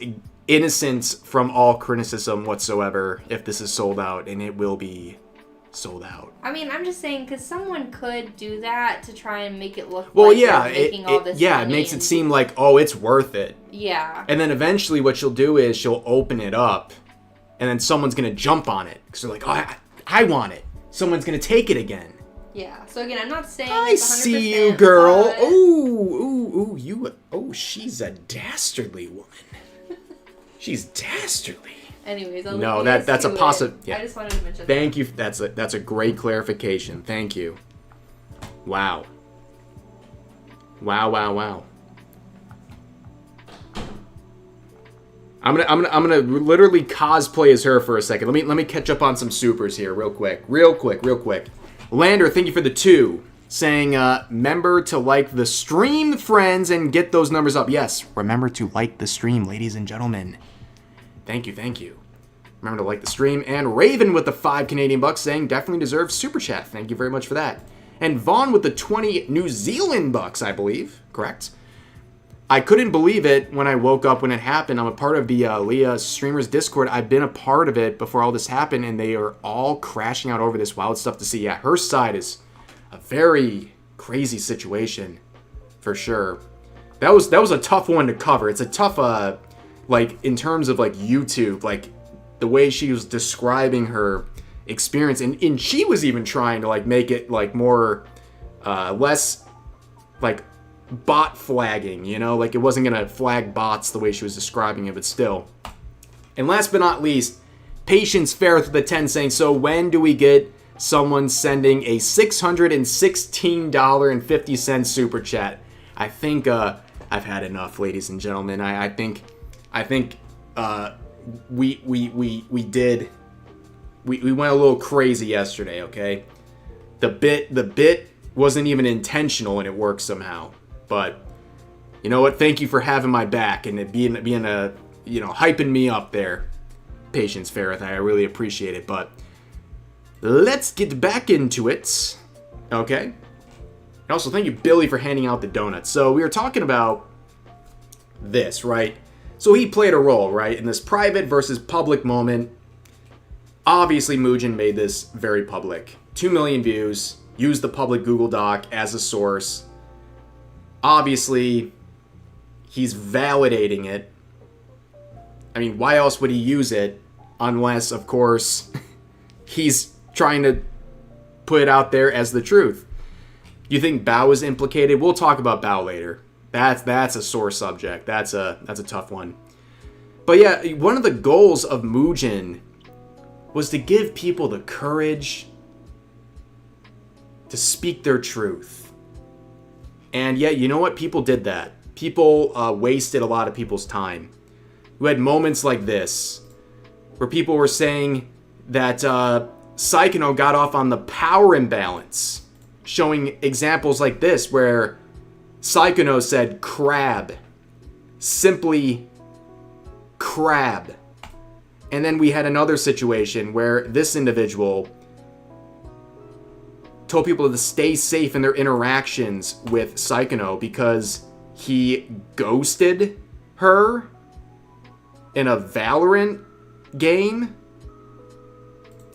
innocent from all criticism whatsoever if this is sold out, and it will be sold out. I mean, I'm just saying, because someone could do that to try and make it look well, like yeah, they're making all this yeah, money it makes it seem like, oh, it's worth it. Yeah. And then eventually what she'll do is she'll open it up, and then someone's going to jump on it. Because they're like, oh, I want it. Someone's going to take it again. Yeah. So again, I'm not saying I it's 100%, see you, girl. but... She's a dastardly woman. She's dastardly. Anyways, that's a positive. Yeah. I just wanted to mention. Thank you. That's a great clarification. Thank you. Wow. Wow. I'm gonna literally cosplay as her for a second. Let me catch up on some supers here real quick. Lander, thank you for the 2. Saying, remember to like the stream, friends, and get those numbers up. Yes, remember to like the stream, ladies and gentlemen. Thank you. Remember to like the stream. And Raven with the 5 Canadian bucks saying, definitely deserves super chat. Thank you very much for that. And Vaughn with the 20 New Zealand bucks, I believe. Correct? I couldn't believe it when I woke up when it happened. I'm a part of the Leah Streamers Discord. I've been a part of it before all this happened, and they are all crashing out over this wild stuff to see. Yeah, her side is a very crazy situation, for sure. That was a tough one to cover. It's a tough, like, in terms of, like, YouTube, like, the way she was describing her experience, and she was even trying to, like, make it, like, more, less, like, bot flagging, you know? Like, it wasn't gonna flag bots the way she was describing it, but still. And last but not least, Patience Ferreth with the 10 saying, so when do we get someone sending a $616.50 super chat? I think, I've had enough, ladies and gentlemen. I think we went a little crazy yesterday, okay? The bit wasn't even intentional and it worked somehow. But you know what? Thank you for having my back and it being a, hyping me up there, Patience Ferreth. I really appreciate it. But let's get back into it, okay? And also, thank you, Billy, for handing out the donuts. So we were talking about this, right? So he played a role, right, in this private versus public moment. Obviously, Mujin made this very public. 2 million views. Used the public Google Doc as a source. Obviously, he's validating it. I mean, why else would he use it unless, of course, he's trying to put it out there as the truth? You think Bao is implicated? We'll talk about Bao later. That's a sore subject. That's a tough one. But yeah, one of the goals of Mujin was to give people the courage to speak their truth. And yeah, you know what? People did that. People wasted a lot of people's time. We had moments like this where people were saying that Sykkuno got off on the power imbalance, showing examples like this where Sykkuno said crab. Simply crab. And then we had another situation where this individual told people to stay safe in their interactions with Sykkuno because he ghosted her in a Valorant game.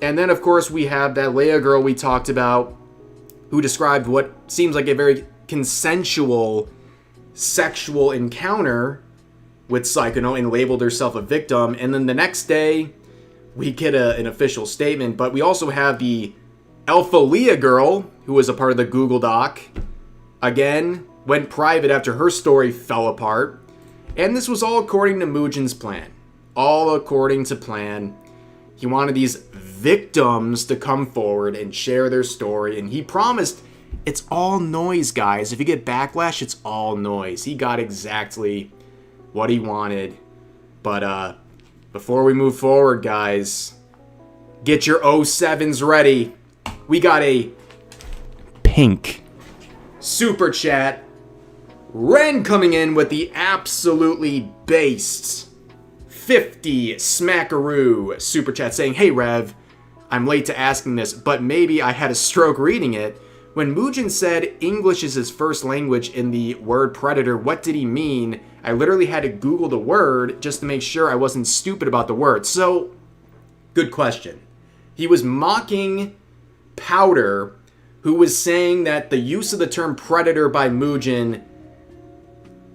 And then, of course, we have that Leia girl we talked about who described what seems like a very consensual sexual encounter with Sykkuno and labeled herself a victim. And then the next day, we get an official statement. But we also have the Alpha Leah girl, who was a part of the Google Doc, again, went private after her story fell apart. And this was all according to Mujin's plan. All according to plan. He wanted these victims to come forward and share their story. And he promised, it's all noise, guys. If you get backlash, it's all noise. He got exactly what he wanted. But before we move forward, guys, get your 07s ready. We got a pink super chat. Ren coming in with the absolutely based 50 smackaroo super chat saying, hey Rev, I'm late to asking this, but maybe I had a stroke reading it. When Mujin said English is his first language in the word predator, what did he mean? I literally had to Google the word just to make sure I wasn't stupid about the word. So, good question. He was mocking Powder, who was saying that the use of the term predator by Mujin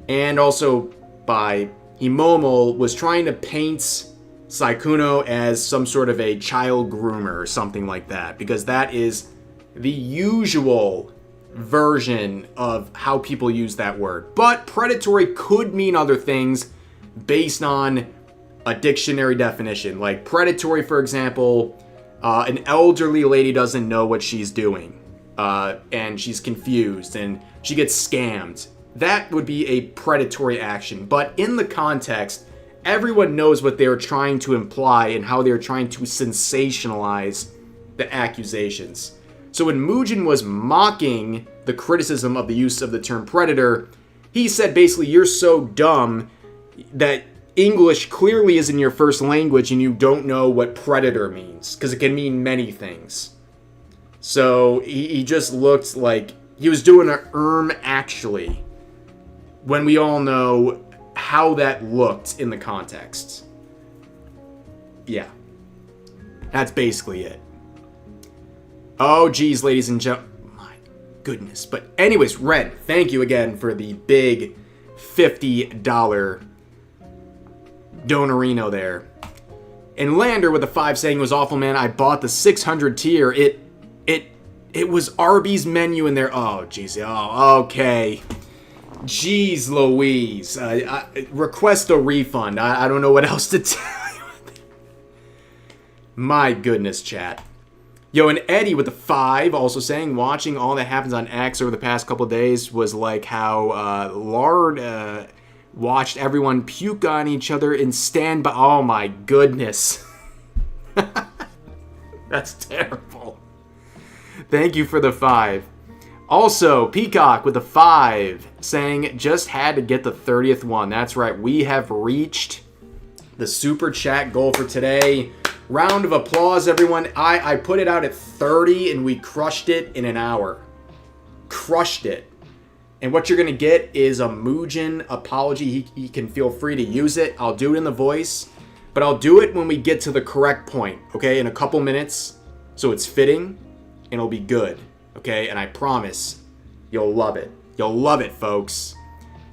and also by Himomo was trying to paint Sykkuno as some sort of a child groomer or something like that, because that is the usual version of how people use that word. But predatory could mean other things based on a dictionary definition. Like predatory, for example, an elderly lady doesn't know what she's doing, and she's confused, and she gets scammed. That would be a predatory action. But in the context, everyone knows what they're trying to imply and how they're trying to sensationalize the accusations. So when Mujin was mocking the criticism of the use of the term predator, he said basically, you're so dumb that English clearly isn't your first language and you don't know what predator means, because it can mean many things. So he just looked like he was doing an actually, when we all know how that looked in the context. Yeah. That's basically it. Oh, geez, ladies and gentlemen. My goodness. But anyways, Ren, thank you again for the big $50 Donorino there. And Lander with a 5 saying it was awful, man. I bought the 600 tier. It was Arby's menu in there. Oh, geez. Oh, okay. Jeez Louise. Request a refund. I don't know what else to tell you. My goodness, chat. Yo, and Eddie with the 5 also saying, watching all that happens on X over the past couple of days was like how Lard watched everyone puke on each other and stand by. Oh my goodness. That's terrible. Thank you for the 5. Also, Peacock with the 5 saying, just had to get the 30th one. That's right, we have reached the super chat goal for today. Round of applause, everyone. I put it out at 30 and we crushed it in an hour. Crushed it. And what you're going to get is a Mujin apology. He can feel free to use it. I'll do it in the voice. But I'll do it when we get to the correct point, okay? In a couple minutes. So it's fitting and it'll be good, okay? And I promise you'll love it. You'll love it, folks.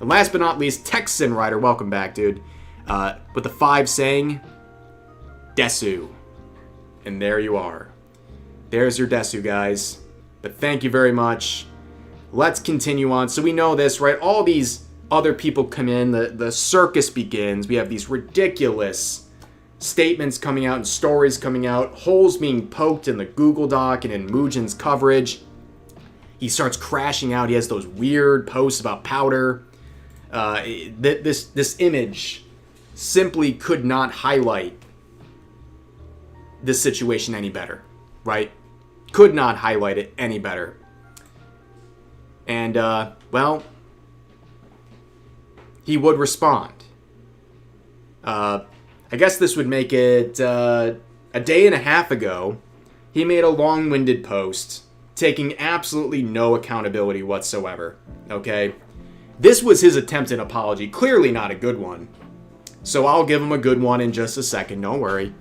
And last but not least, Texan Rider. Welcome back, dude. With the 5 saying, desu. And there you are. There's your desu, guys. But thank you very much. Let's continue on. So we know this, right? All these other people come in. The circus begins. We have these ridiculous statements coming out and stories coming out. Holes being poked in the Google Doc and in Mujin's coverage. He starts crashing out. He has those weird posts about powder. This image simply could not highlight this situation any better, right? Could not highlight it any better. And, well, he would respond. I guess this would make it a day and a half ago. He made a long-winded post taking absolutely no accountability whatsoever, okay? This was his attempt at an apology, clearly not a good one. So I'll give him a good one in just a second, don't worry.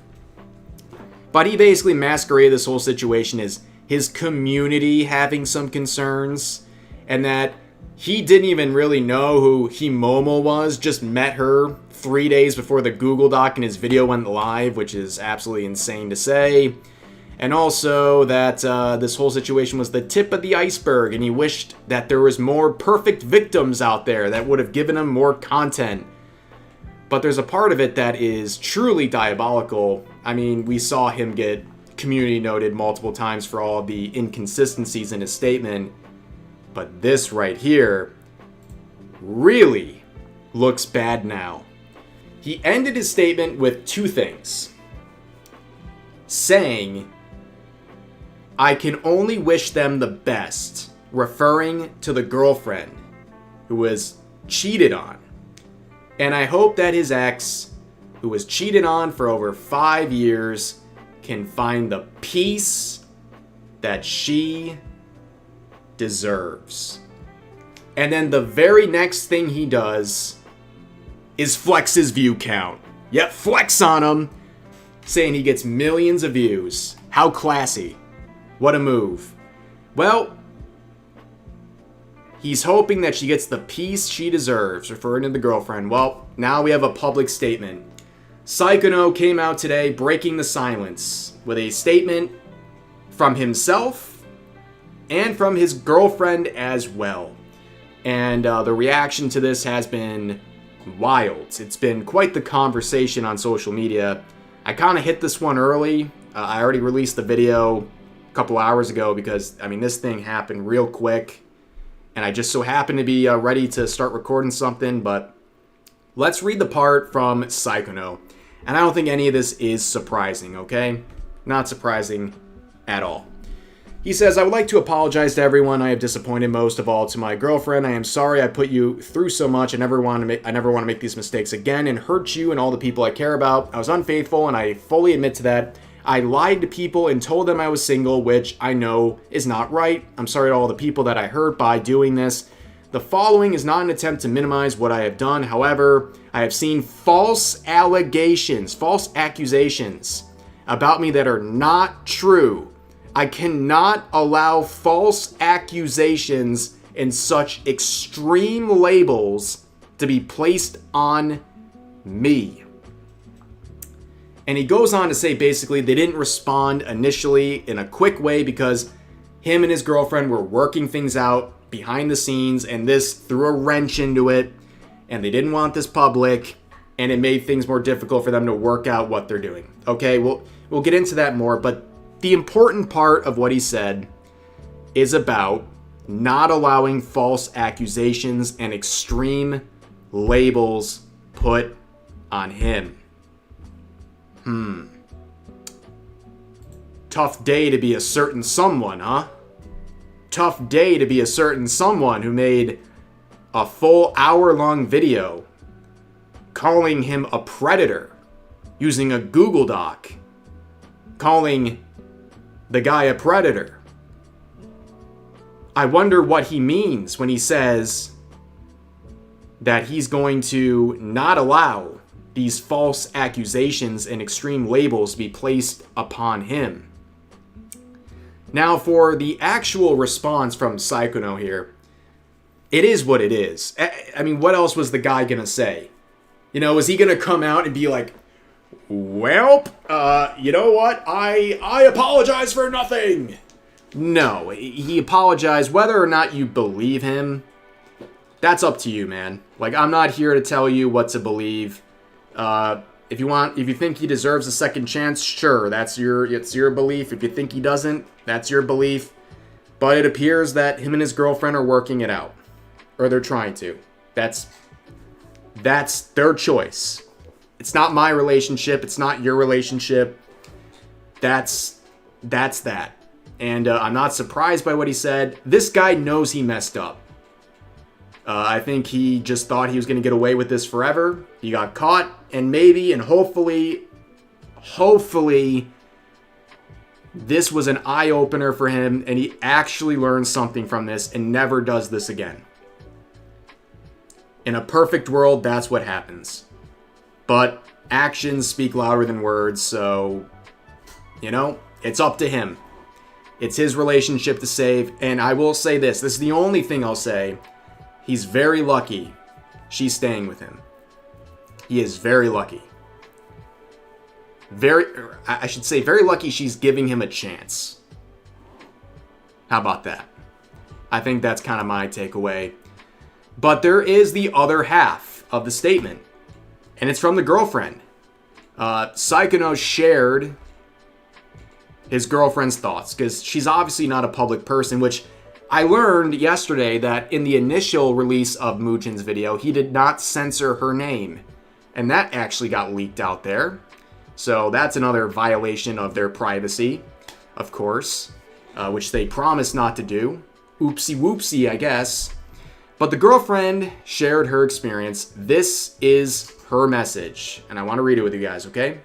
But he basically masqueraded this whole situation as his community having some concerns, and that he didn't even really know who Himomo was, just met her 3 days before the Google Doc and his video went live, which is absolutely insane to say. And also that this whole situation was the tip of the iceberg, and he wished that there was more perfect victims out there that would have given him more content. But there's a part of it that is truly diabolical. I mean, we saw him get community noted multiple times for all the inconsistencies in his statement. But this right here really looks bad now. He ended his statement with 2 things. Saying, I can only wish them the best, referring to the girlfriend who was cheated on. And I hope that his ex, who was cheated on for over 5 years, can find the peace that she deserves. And then the very next thing he does is flex his view count. Yep, flex on him, saying he gets millions of views. How classy. What a move. Well, he's hoping that she gets the peace she deserves, referring to the girlfriend. Well, now we have a public statement. Sykkuno came out today breaking the silence with a statement from himself and from his girlfriend as well. And the reaction to this has been wild. It's been quite the conversation on social media. I kind of hit this one early. I already released the video a couple hours ago because, I mean, this thing happened real quick. And I just so happened to be ready to start recording something. But let's read the part from Sykkuno. And I don't think any of this is surprising, okay? Not surprising at all. He says, I would like to apologize to everyone I have disappointed, most of all to my girlfriend. I am sorry I put you through so much. I never want to make these mistakes again and hurt you and all the people I care about. I was unfaithful and I fully admit to that. I lied to people and told them I was single, which I know is not right. I'm sorry to all the people that I hurt by doing this. The following is not an attempt to minimize what I have done. However, I have seen false allegations, false accusations about me that are not true. I cannot allow false accusations and such extreme labels to be placed on me. And he goes on to say basically they didn't respond initially in a quick way because him and his girlfriend were working things out behind the scenes, and this threw a wrench into it, and they didn't want this public, and it made things more difficult for them to work out what they're doing. Okay, we'll get into that more, but the important part of what he said is about not allowing false accusations and extreme labels put on him. Tough day to be a certain someone, huh? Tough day to be a certain someone who made a full hour-long video calling him a predator using a Google Doc, calling the guy a predator. I wonder what he means when he says that he's going to not allow these false accusations and extreme labels to be placed upon him. Now, for the actual response from Sykkuno here, it is what it is. I mean, what else was the guy gonna say? You know, is he gonna come out and be like, well, you know what? I apologize for nothing. No, he apologized. Whether or not you believe him, that's up to you, man. Like, I'm not here to tell you what to believe. If you think he deserves a second chance, sure, it's your belief. If you think he doesn't, that's your belief. But it appears that him and his girlfriend are working it out, or they're trying to. That's their choice. It's not my relationship. It's not your relationship. That's that. And I'm not surprised by what he said. This guy knows he messed up. I think he just thought he was going to get away with this forever. He got caught, and maybe and hopefully, this was an eye-opener for him, and he actually learns something from this and never does this again. In a perfect world, that's what happens. But actions speak louder than words, so, you know, it's up to him. It's his relationship to save, and I will say this is the only thing I'll say. He's very lucky she's staying with him. He is very lucky. I should say very lucky she's giving him a chance. How about that? I think that's kind of my takeaway. But there is the other half of the statement, and it's from the girlfriend. Sykkuno shared his girlfriend's thoughts, because she's obviously not a public person, which I learned yesterday that in the initial release of Mujin's video, he did not censor her name. And that actually got leaked out there. So that's another violation of their privacy, of course, which they promised not to do. Oopsie whoopsie, I guess. But the girlfriend shared her experience. This is her message, and I want to read it with you guys, okay?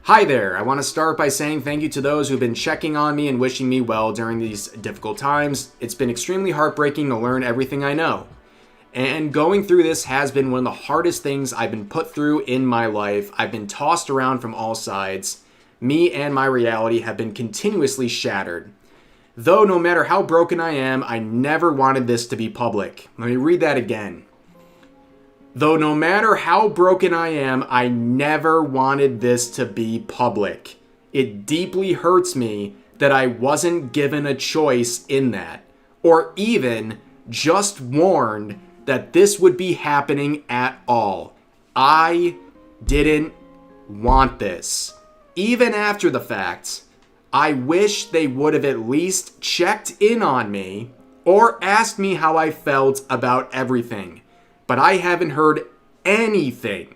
Hi there, I want to start by saying thank you to those who've been checking on me and wishing me well during these difficult times. It's been extremely heartbreaking to learn everything I know. And going through this has been one of the hardest things I've been put through in my life. I've been tossed around from all sides. Me and my reality have been continuously shattered. Though no matter how broken I am, I never wanted this to be public. Let me read that again. Though no matter how broken I am, I never wanted this to be public. It deeply hurts me that I wasn't given a choice in that, or even just warned that this would be happening at all. I didn't want this. Even after the fact, I wish they would have at least checked in on me or asked me how I felt about everything. But I haven't heard anything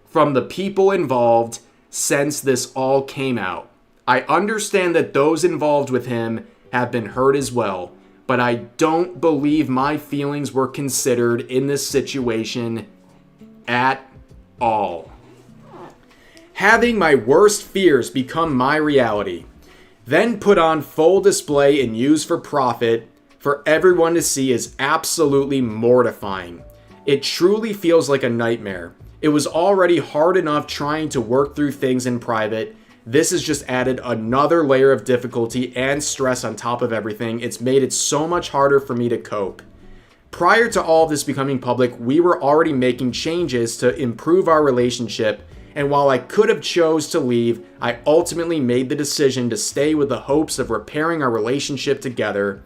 from the people involved since this all came out. I understand that those involved with him have been hurt as well, but I don't believe my feelings were considered in this situation at all. Having my worst fears become my reality, then put on full display and used for profit for everyone to see is absolutely mortifying. It truly feels like a nightmare. It was already hard enough trying to work through things in private. This has just added another layer of difficulty and stress on top of everything. It's made it so much harder for me to cope. Prior to all of this becoming public, we were already making changes to improve our relationship, and while I could have chose to leave, I ultimately made the decision to stay with the hopes of repairing our relationship together.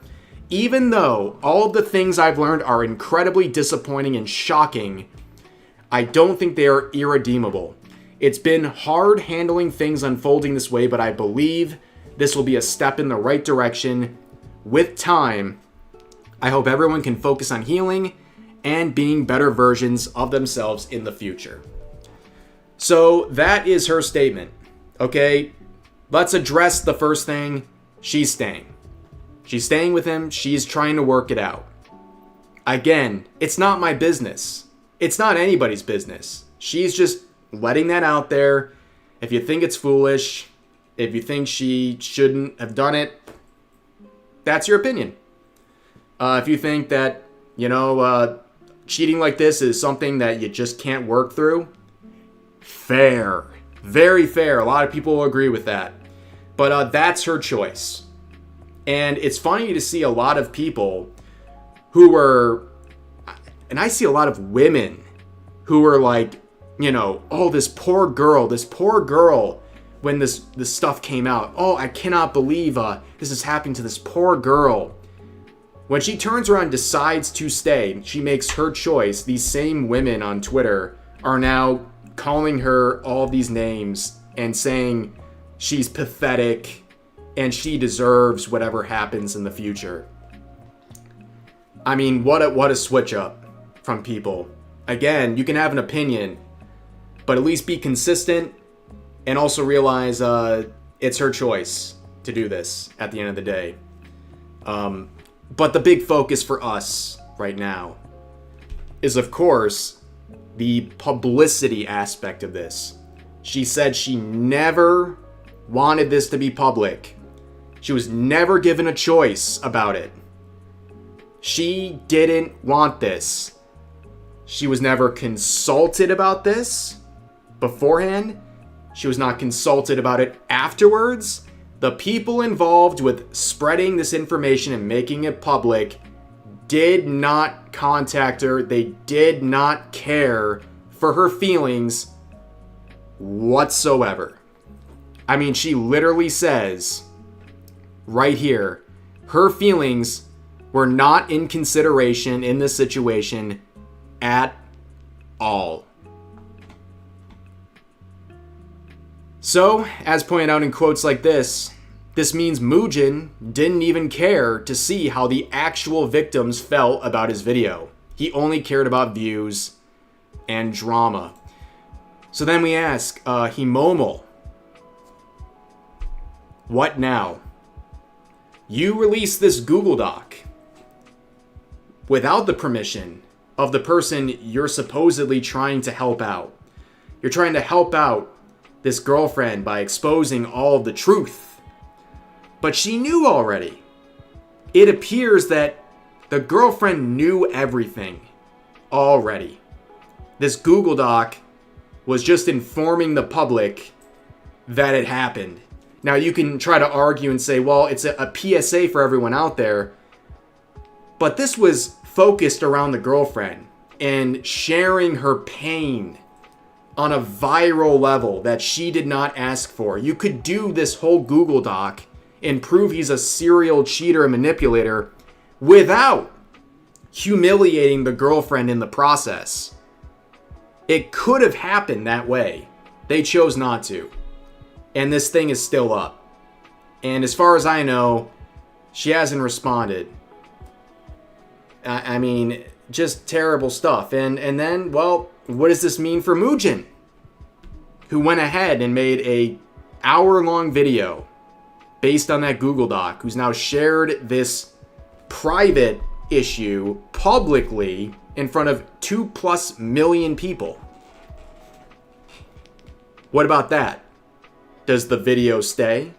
Even though all of the things I've learned are incredibly disappointing and shocking, I don't think they are irredeemable. It's been hard handling things unfolding this way, but I believe this will be a step in the right direction. With time, I hope everyone can focus on healing and being better versions of themselves in the future. So that is her statement. Okay, let's address the first thing. She's staying. She's staying with him. She's trying to work it out. Again, it's not my business. It's not anybody's business. She's just letting that out there. If you think it's foolish, if you think she shouldn't have done it, that's your opinion. If you think that, cheating like this is something that you just can't work through, fair. Very fair. A lot of people will agree with that. But that's her choice. And it's funny to see a lot of people who were, and I see a lot of women who were like, oh, this poor girl, when this stuff came out. Oh, I cannot believe this is happening to this poor girl. When she turns around and decides to stay, she makes her choice. These same women on Twitter are now calling her all these names and saying she's pathetic and she deserves whatever happens in the future. I mean, what a switch up from people. Again, you can have an opinion, but at least be consistent and also realize it's her choice to do this at the end of the day. But the big focus for us right now is, of course, the publicity aspect of this. She said she never wanted this to be public. She was never given a choice about it. She didn't want this. She was never consulted about this beforehand. She was not consulted about it afterwards. The people involved with spreading this information and making it public did not contact her. They did not care for her feelings whatsoever. I mean, she literally says right here, her feelings were not in consideration in this situation at all. So, as pointed out in quotes like this means Mujin didn't even care to see how the actual victims felt about his video. He only cared about views and drama. So then we ask, Himomo, what now? You released this Google Doc without the permission of the person you're supposedly trying to help out. You're trying to help out this girlfriend by exposing all of the truth. But she knew already. It appears that the girlfriend knew everything already. This Google Doc was just informing the public that it happened. Now you can try to argue and say, well, it's a PSA for everyone out there. But this was focused around the girlfriend. and sharing her pain on a viral level that she did not ask for. You could do this whole Google Doc and prove he's a serial cheater and manipulator without humiliating the girlfriend in the process. It could have happened that way. They chose not to. And this thing is still up. And as far as I know, she hasn't responded. I mean, just terrible stuff. And then, well, what does this mean for Mujin? Who went ahead and made a hour-long video based on that Google Doc, who's now shared this private issue publicly in front of 2+ million people. What about that? Does the video stay?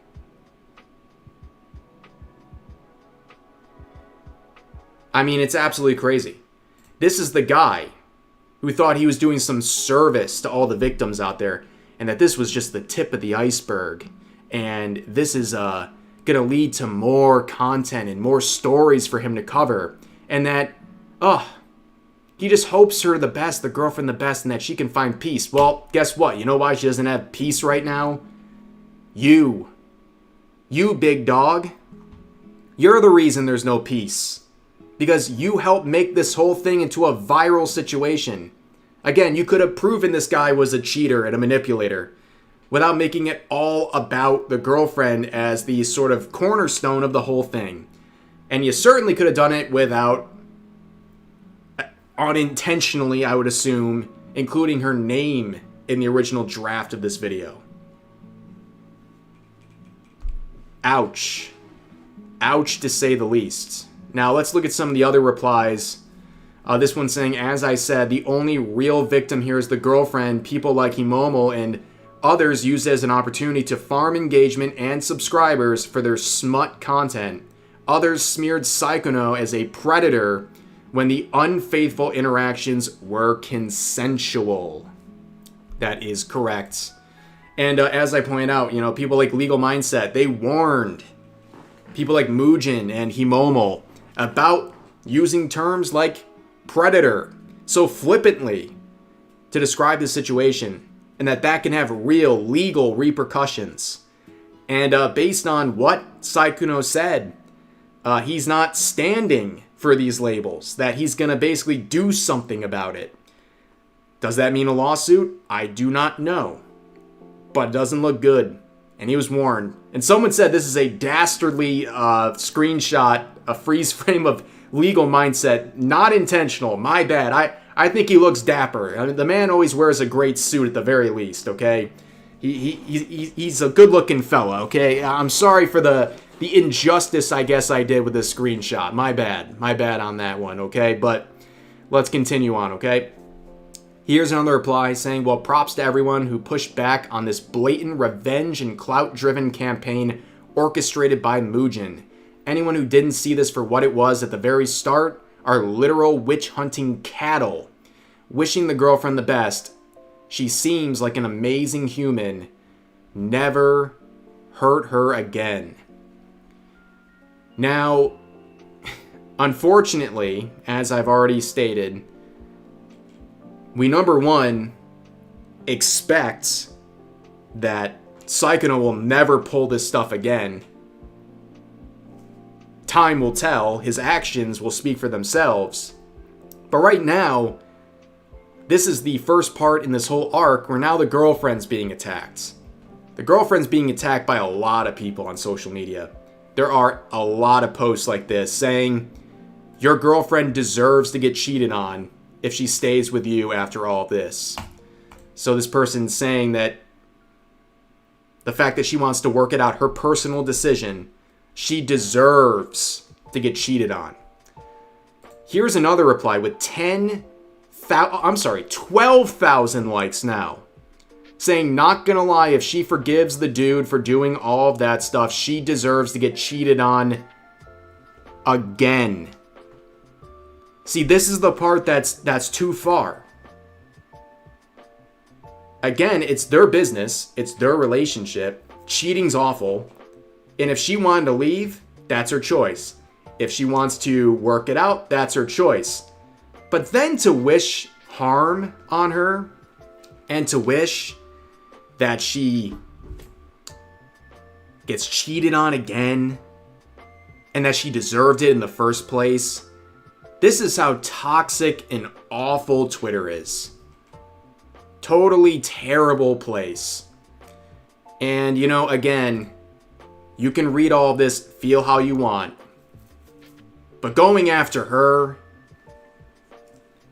I mean, it's absolutely crazy. This is the guy who thought he was doing some service to all the victims out there, and that this was just the tip of the iceberg. And this is going to lead to more content and more stories for him to cover. And that, he just hopes her the best, the girlfriend the best, and that she can find peace. Well, guess what? You know why she doesn't have peace right now? You, big dog. You're the reason there's no peace. Because you helped make this whole thing into a viral situation. Again, you could have proven this guy was a cheater and a manipulator without making it all about the girlfriend as the sort of cornerstone of the whole thing. And you certainly could have done it without, unintentionally, I would assume, including her name in the original draft of this video. Ouch. Ouch, to say the least. Now, let's look at some of the other replies. This one saying, as I said, the only real victim here is the girlfriend. People like Himomo and others use it as an opportunity to farm engagement and subscribers for their smut content. Others smeared Sykkuno as a predator when the unfaithful interactions were consensual. That is correct. And as I pointed out, people like Legal Mindset, they warned people like Mujin and Himomo about using terms like predator so flippantly to describe the situation, and that can have real legal repercussions. And based on what Sykkuno said, he's not standing for these labels, that he's going to basically do something about it. Does that mean a lawsuit? I do not know. But it doesn't look good. And he was warned. And someone said this is a dastardly screenshot, a freeze frame of Legal Mindset. Not intentional. My bad. I think he looks dapper. I mean, the man always wears a great suit at the very least, okay? He's a good-looking fella, okay? I'm sorry for the injustice I guess I did with this screenshot. My bad. My bad on that one, okay? But let's continue on, okay? Here's another reply saying, well, props to everyone who pushed back on this blatant revenge and clout-driven campaign orchestrated by Mujin. Anyone who didn't see this for what it was at the very start are literal witch-hunting cattle. Wishing the girlfriend the best. She seems like an amazing human. Never hurt her again. Now, unfortunately, as I've already stated, we, number one, expect that Sykkuno will never pull this stuff again. Time will tell. His actions will speak for themselves. But right now, this is the first part in this whole arc where now the girlfriend's being attacked. The girlfriend's being attacked by a lot of people on social media. There are a lot of posts like this saying, your girlfriend deserves to get cheated on if she stays with you after all this. So this person's saying that the fact that she wants to work it out, her personal decision, she deserves to get cheated on. Here's another reply with 12,000 likes now. Saying, not gonna lie, if she forgives the dude for doing all of that stuff, she deserves to get cheated on again. See, this is the part that's too far. Again, it's their business. It's their relationship. Cheating's awful. And if she wanted to leave, that's her choice. If she wants to work it out, that's her choice. But then to wish harm on her and to wish that she gets cheated on again and that she deserved it in the first place. This is how toxic and awful Twitter is. Totally terrible place. And, you know, again, you can read all this, feel how you want. But going after her,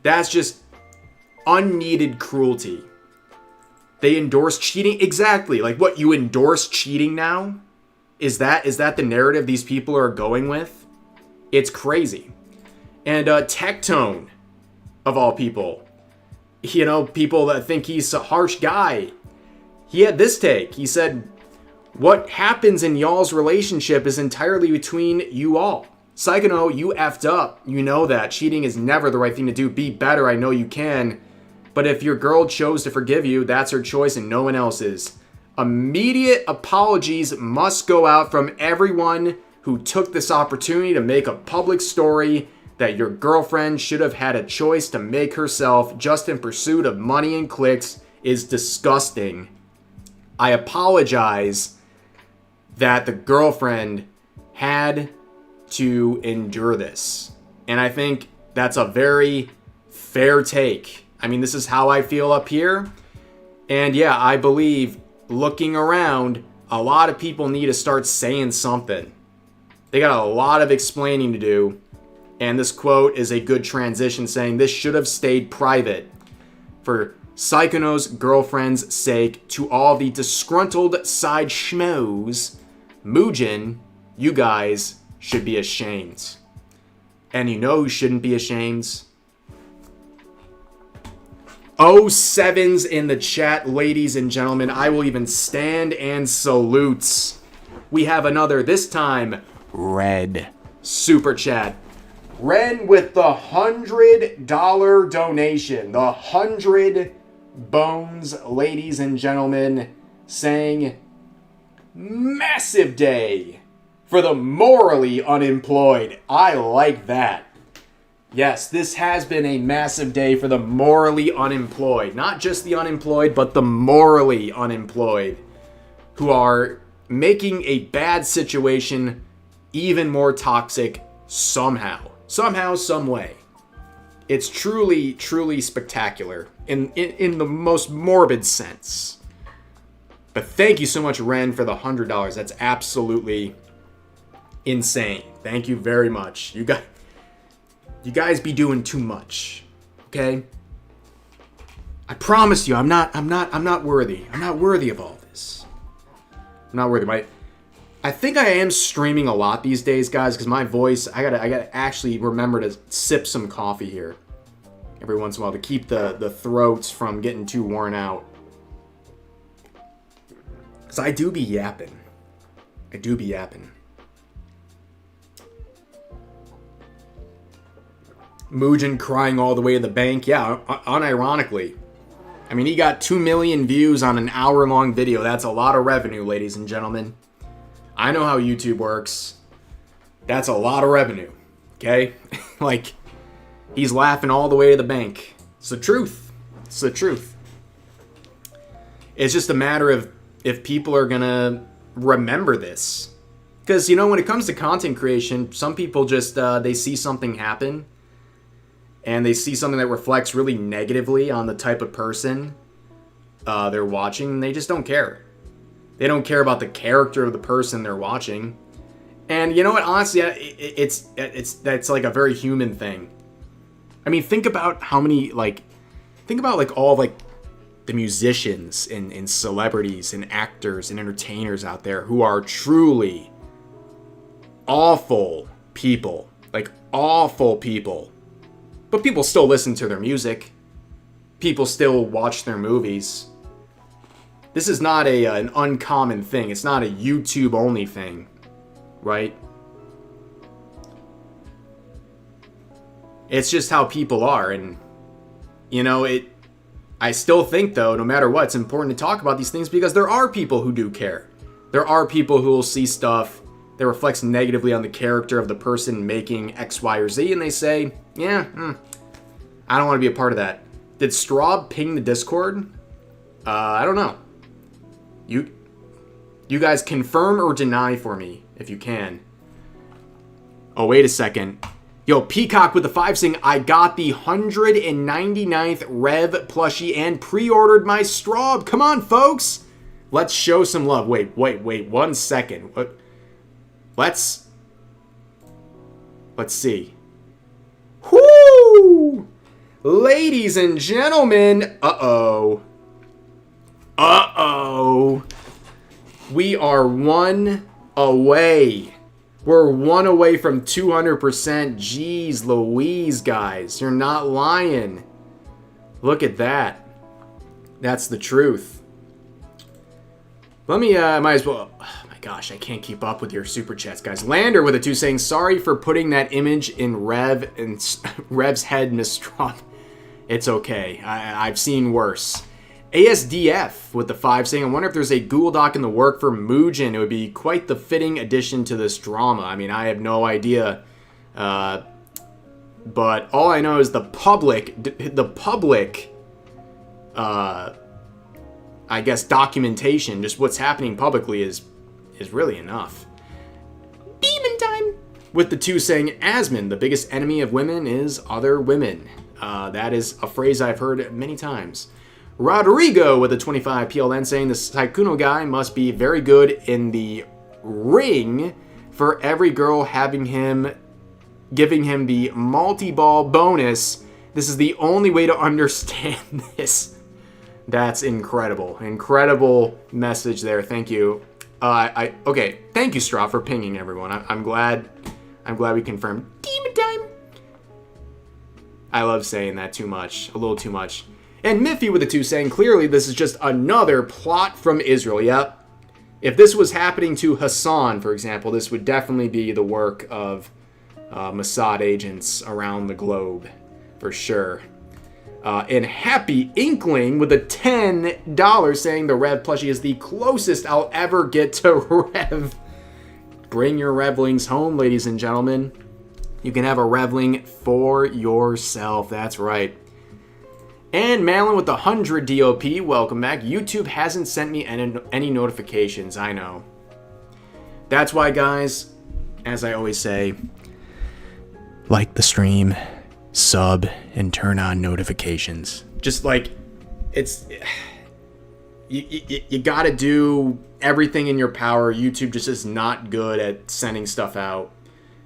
that's just unneeded cruelty. They endorse cheating? Exactly. Like, what, you endorse cheating now? Is that the narrative these people are going with? It's crazy. And Tectone, of all people, you know, people that think he's a harsh guy, he had this take. He said, what happens in y'all's relationship is entirely between you all. Sykkuno, you effed up. You know that. Cheating is never the right thing to do. Be better. I know you can. But if your girl chose to forgive you, that's her choice and no one else's. Immediate apologies must go out from everyone who took this opportunity to make a public story that your girlfriend should have had a choice to make herself just in pursuit of money and clicks is disgusting. I apologize that the girlfriend had to endure this. And I think that's a very fair take. I mean, this is how I feel up here. And yeah, I believe looking around, a lot of people need to start saying something. They got a lot of explaining to do. And this quote is a good transition saying this should have stayed private. For Sykkuno's girlfriend's sake, to all the disgruntled side schmoes, Mujin, you guys should be ashamed. And you know who shouldn't be ashamed? Oh, sevens in the chat, ladies and gentlemen. I will even stand and salute. We have another, this time, red super chat. Ren with the $100 donation. The 100 bones, ladies and gentlemen, saying massive day for the morally unemployed. I like that. Yes, this has been a massive day for the morally unemployed. Not just the unemployed, but the morally unemployed, who are making a bad situation even more toxic somehow. Somehow, some way. It's truly, truly spectacular in the most morbid sense. But thank you so much, Ren, for the $100. That's absolutely insane. Thank you very much. You guys be doing too much. Okay? I promise you, I'm not worthy. I'm not worthy of all this. I'm not worthy. I think I am streaming a lot these days, guys, because my voice, I gotta actually remember to sip some coffee here every once in a while to keep the throats from getting too worn out. Because I do be yapping. Mujin crying all the way to the bank. Yeah, unironically. I mean, he got 2 million views on an hour-long video. That's a lot of revenue, ladies and gentlemen. I know how YouTube works. That's a lot of revenue, okay? Like, he's laughing all the way to the bank. It's the truth. It's the truth. It's just a matter of if people are gonna remember this. Because, you know, when it comes to content creation, some people just, they see something happen, and they see something that reflects really negatively on the type of person they're watching, and they just don't care. They don't care about the character of the person they're watching. And you know what? Honestly, that's like a very human thing. I mean, think about how many, think about all of the musicians and celebrities and actors and entertainers out there who are truly awful people. Like, awful people. But people still listen to their music. People still watch their movies. This is not an uncommon thing. It's not a YouTube-only thing, right? It's just how people are, and, you know, I still think, though, no matter what, it's important to talk about these things because there are people who do care. There are people who will see stuff that reflects negatively on the character of the person making X, Y, or Z, and they say, yeah, I don't want to be a part of that. Did Straub ping the Discord? I don't know. You guys confirm or deny for me, if you can. Oh, wait a second. Yo, Peacock with the 5 saying, I got the 199th Rev plushie and pre-ordered my Straub. Come on, folks. Let's show some love. Wait, 1 second. Let's see. Whoo! Ladies and gentlemen. Uh-oh. We are 1 away. We're 1 away from 200%. Jeez Louise, guys. You're not lying. Look at that. That's the truth. Let me, might as well... Oh my gosh, I can't keep up with your super chats, guys. Lander with a 2 saying, sorry for putting that image in Rev's head, Miss Straub. It's okay. I've seen worse. ASDF with the 5 saying, I wonder if there's a Google Doc in the work for Mujin. It would be quite the fitting addition to this drama. I mean, I have no idea. But all I know is the public, I guess, documentation, just what's happening publicly is really enough. Demon time! With the 2 saying, Asmon, the biggest enemy of women is other women. That is a phrase I've heard many times. Rodrigo with a 25 PLN saying the Sykkuno guy must be very good in the ring for every girl giving him the multi-ball bonus. This is the only way to understand this. That's incredible. Incredible message there. Thank you. Okay. Thank you, Straw, for pinging everyone. I'm glad we confirmed. Demon time. I love saying that too much. A little too much. And Miffy with a 2 saying, clearly this is just another plot from Israel. Yep. If this was happening to Hassan, for example, this would definitely be the work of Mossad agents around the globe, for sure. And Happy Inkling with a $10 saying the Rev plushie is the closest I'll ever get to Rev. Bring your Revlings home, ladies and gentlemen. You can have a Revling for yourself. That's right. And Malin with the 100 DOP, welcome back. YouTube hasn't sent me any notifications, I know. That's why, guys, as I always say, like the stream, sub, and turn on notifications. Just like, it's... You gotta do everything in your power. YouTube just is not good at sending stuff out.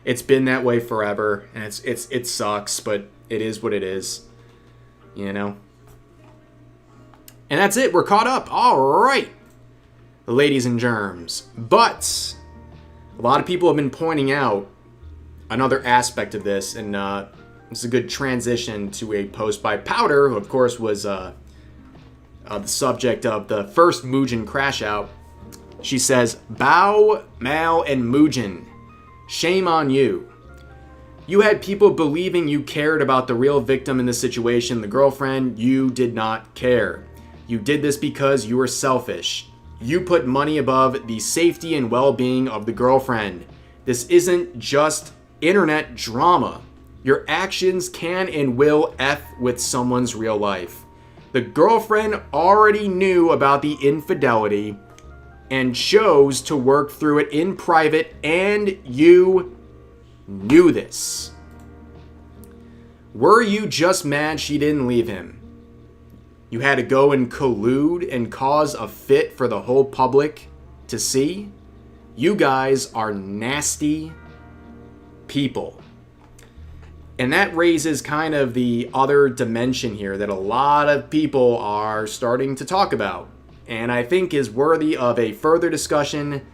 It's been that way forever, and it sucks, but it is what it is. You know? And that's it. We're caught up. All right. Ladies and germs. But a lot of people have been pointing out another aspect of this, and this is a good transition to a post by Powder, who, of course, was the subject of the first Mujin crash out. She says, Bao, Mal, and Mujin, shame on you. You had people believing you cared about the real victim in this situation, the girlfriend. You did not care. You did this because you were selfish. You put money above the safety and well-being of the girlfriend. This isn't just internet drama. Your actions can and will F with someone's real life. The girlfriend already knew about the infidelity and chose to work through it in private, and you knew this. Were you just mad she didn't leave him? You had to go and collude and cause a fit for the whole public to see? You guys are nasty people. And that raises kind of the other dimension here that a lot of people are starting to talk about, and I think is worthy of a further discussion.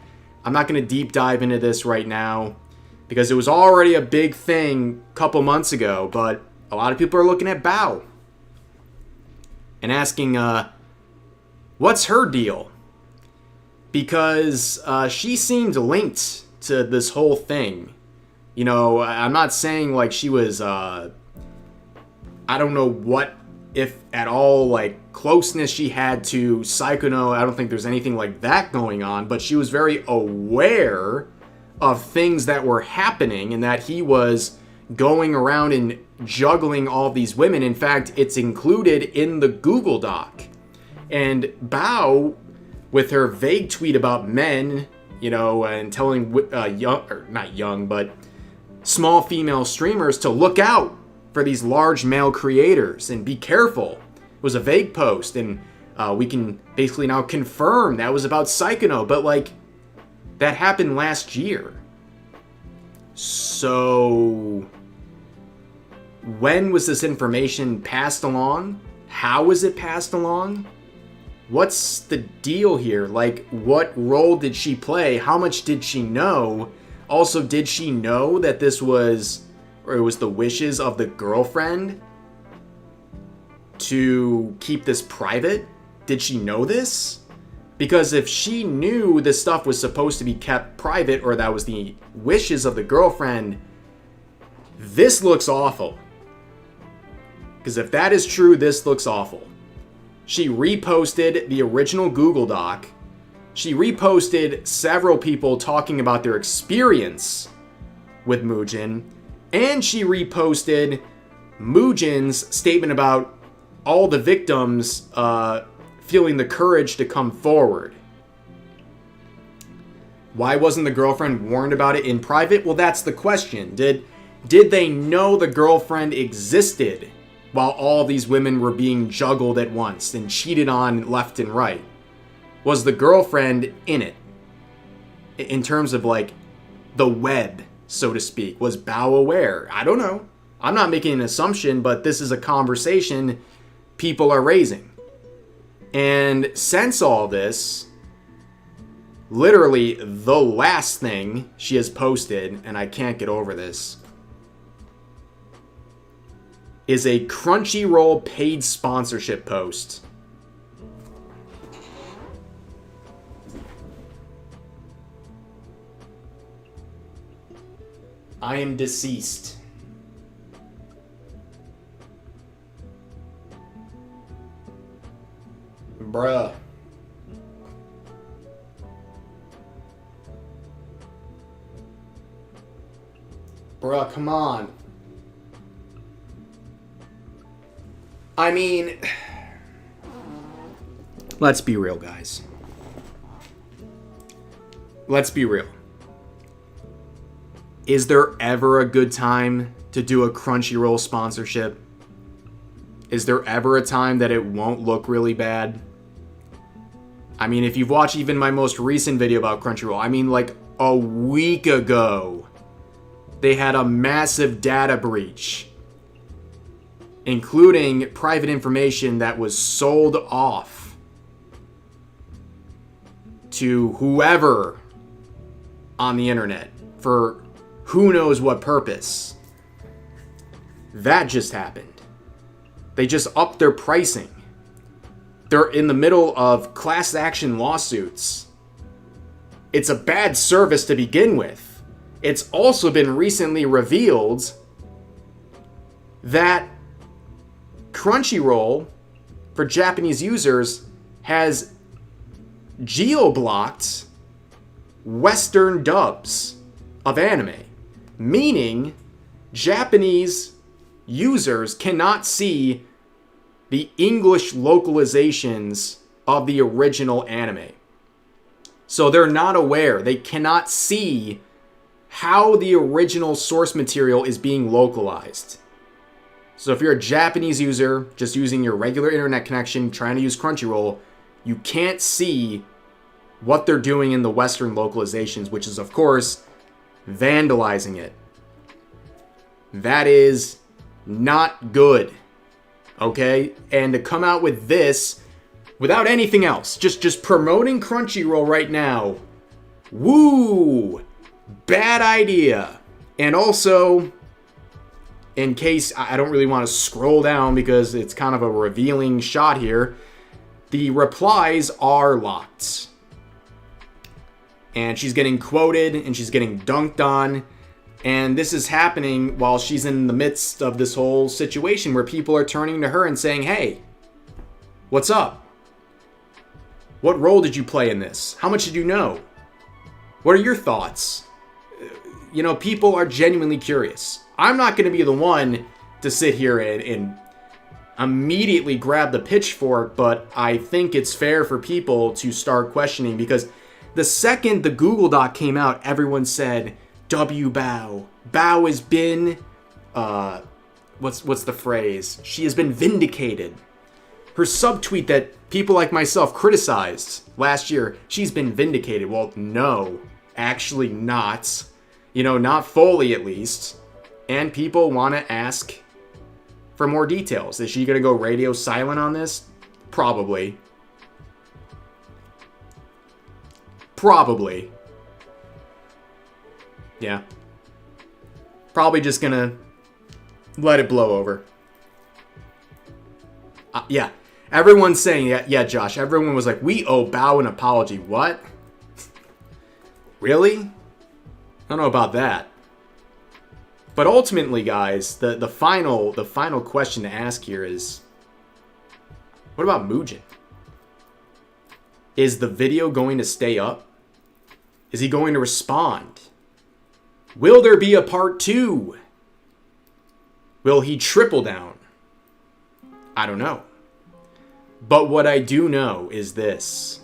I'm not going to deep dive into this right now because it was already a big thing a couple months ago, but a lot of people are looking at Bao and asking, what's her deal? Because she seemed linked to this whole thing. You know, I'm not saying like she was, I don't know what, if at all, like closeness she had to Sykkuno. I don't think there's anything like that going on, but she was very aware of things that were happening and that he was going around and juggling all these women. In fact, it's included in the Google Doc. And Bao, with her vague tweet about men, you know, and telling small female streamers to look out for these large male creators and be careful. It was a vague post, and we can basically now confirm that was about Sykkuno, but like, that happened last year. So, when was this information passed along? How was it passed along? What's the deal here? Like, what role did she play? How much did she know? Also, did she know that this was, or it was the wishes of the girlfriend to keep this private? Did she know this? Because if she knew this stuff was supposed to be kept private, or that was the wishes of the girlfriend, this looks awful. Because if that is true, this looks awful. She reposted the original Google Doc. She reposted several people talking about their experience with Mujin. And she reposted Mujin's statement about all the victims feeling the courage to come forward. Why wasn't the girlfriend warned about it in private? Well, that's the question. Did they know the girlfriend existed while all these women were being juggled at once and cheated on left and right? Was the girlfriend in it? In terms of like the web, so to speak. Was Bao aware? I don't know. I'm not making an assumption, but this is a conversation people are raising. And since all this, literally the last thing she has posted, and I can't get over this, is a Crunchyroll paid sponsorship post. I am deceased. Bruh. Bruh, come on. I mean, let's be real, guys. Let's be real. Is there ever a good time to do a Crunchyroll sponsorship? Is there ever a time that it won't look really bad? I mean, if you've watched even my most recent video about Crunchyroll, I mean, like a week ago, they had a massive data breach, including private information that was sold off to whoever on the internet for who knows what purpose. That just happened. They just upped their pricing. They're in the middle of class action lawsuits. It's a bad service to begin with. It's also been recently revealed that Crunchyroll, for Japanese users, has geo-blocked Western dubs of anime. Meaning, Japanese users cannot see the English localizations of the original anime. So they're not aware. They cannot see how the original source material is being localized. So if you're a Japanese user, just using your regular internet connection, trying to use Crunchyroll, you can't see what they're doing in the Western localizations, which is, of course, vandalizing it. That is not good. Okay? And to come out with this without anything else, just promoting Crunchyroll right now, woo! Bad idea. And also, in case I don't really want to scroll down because it's kind of a revealing shot here, the replies are locked. And she's getting quoted and she's getting dunked on. And this is happening while she's in the midst of this whole situation where people are turning to her and saying, hey, what's up? What role did you play in this? How much did you know? What are your thoughts? You know, people are genuinely curious. I'm not going to be the one to sit here and immediately grab the pitchfork, but I think it's fair for people to start questioning, because the second the Google Doc came out, everyone said, W Bao. Bao has been, what's the phrase? She has been vindicated. Her subtweet that people like myself criticized last year, she's been vindicated. Well, no, actually not. You know, not fully at least. And people want to ask for more details. Is she going to go radio silent on this? Probably. Probably. Yeah. Probably just going to let it blow over. Yeah. Everyone's saying, yeah, Josh. Everyone was like, we owe Bao an apology. What? Really? I don't know about that. But ultimately, guys, the final question to ask here is, what about Mujin? Is the video going to stay up? Is he going to respond? Will there be a part 2? Will he triple down? I don't know. But what I do know is this.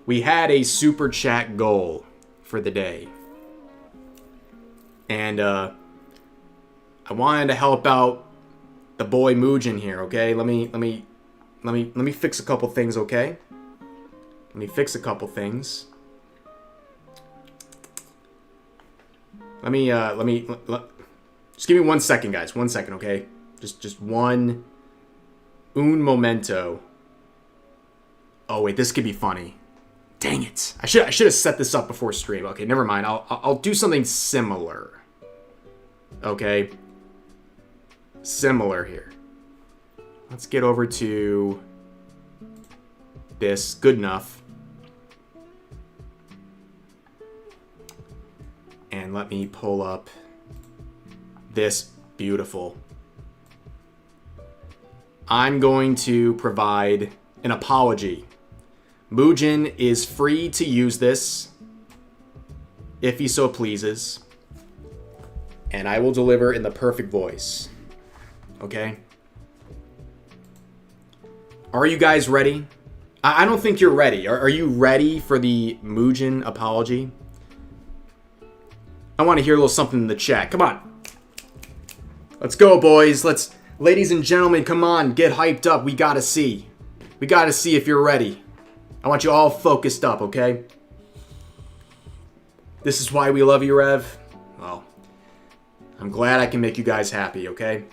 We had a super chat goal for the day. And I wanted to help out the boy Mujin here, okay? Let me fix a couple things, okay? Let me fix a couple things. Just give me 1 second, guys. 1 second, okay? Just un momento. Oh wait, this could be funny. Dang it! I should have set this up before stream. Okay, never mind. I'll do something similar. Okay, similar here. Let's get over to this. Good enough. And let me pull up this. Beautiful. I'm going to provide an apology. Mujin is free to use this if he so pleases. And I will deliver in the perfect voice. Okay? Are you guys ready? I don't think you're ready. Are you ready for the Mujin apology? I want to hear a little something in the chat. Come on. Let's go, boys. Ladies and gentlemen, come on. Get hyped up. We gotta see. We gotta see if you're ready. I want you all focused up, okay? This is why we love you, Rev. Well, I'm glad I can make you guys happy, okay?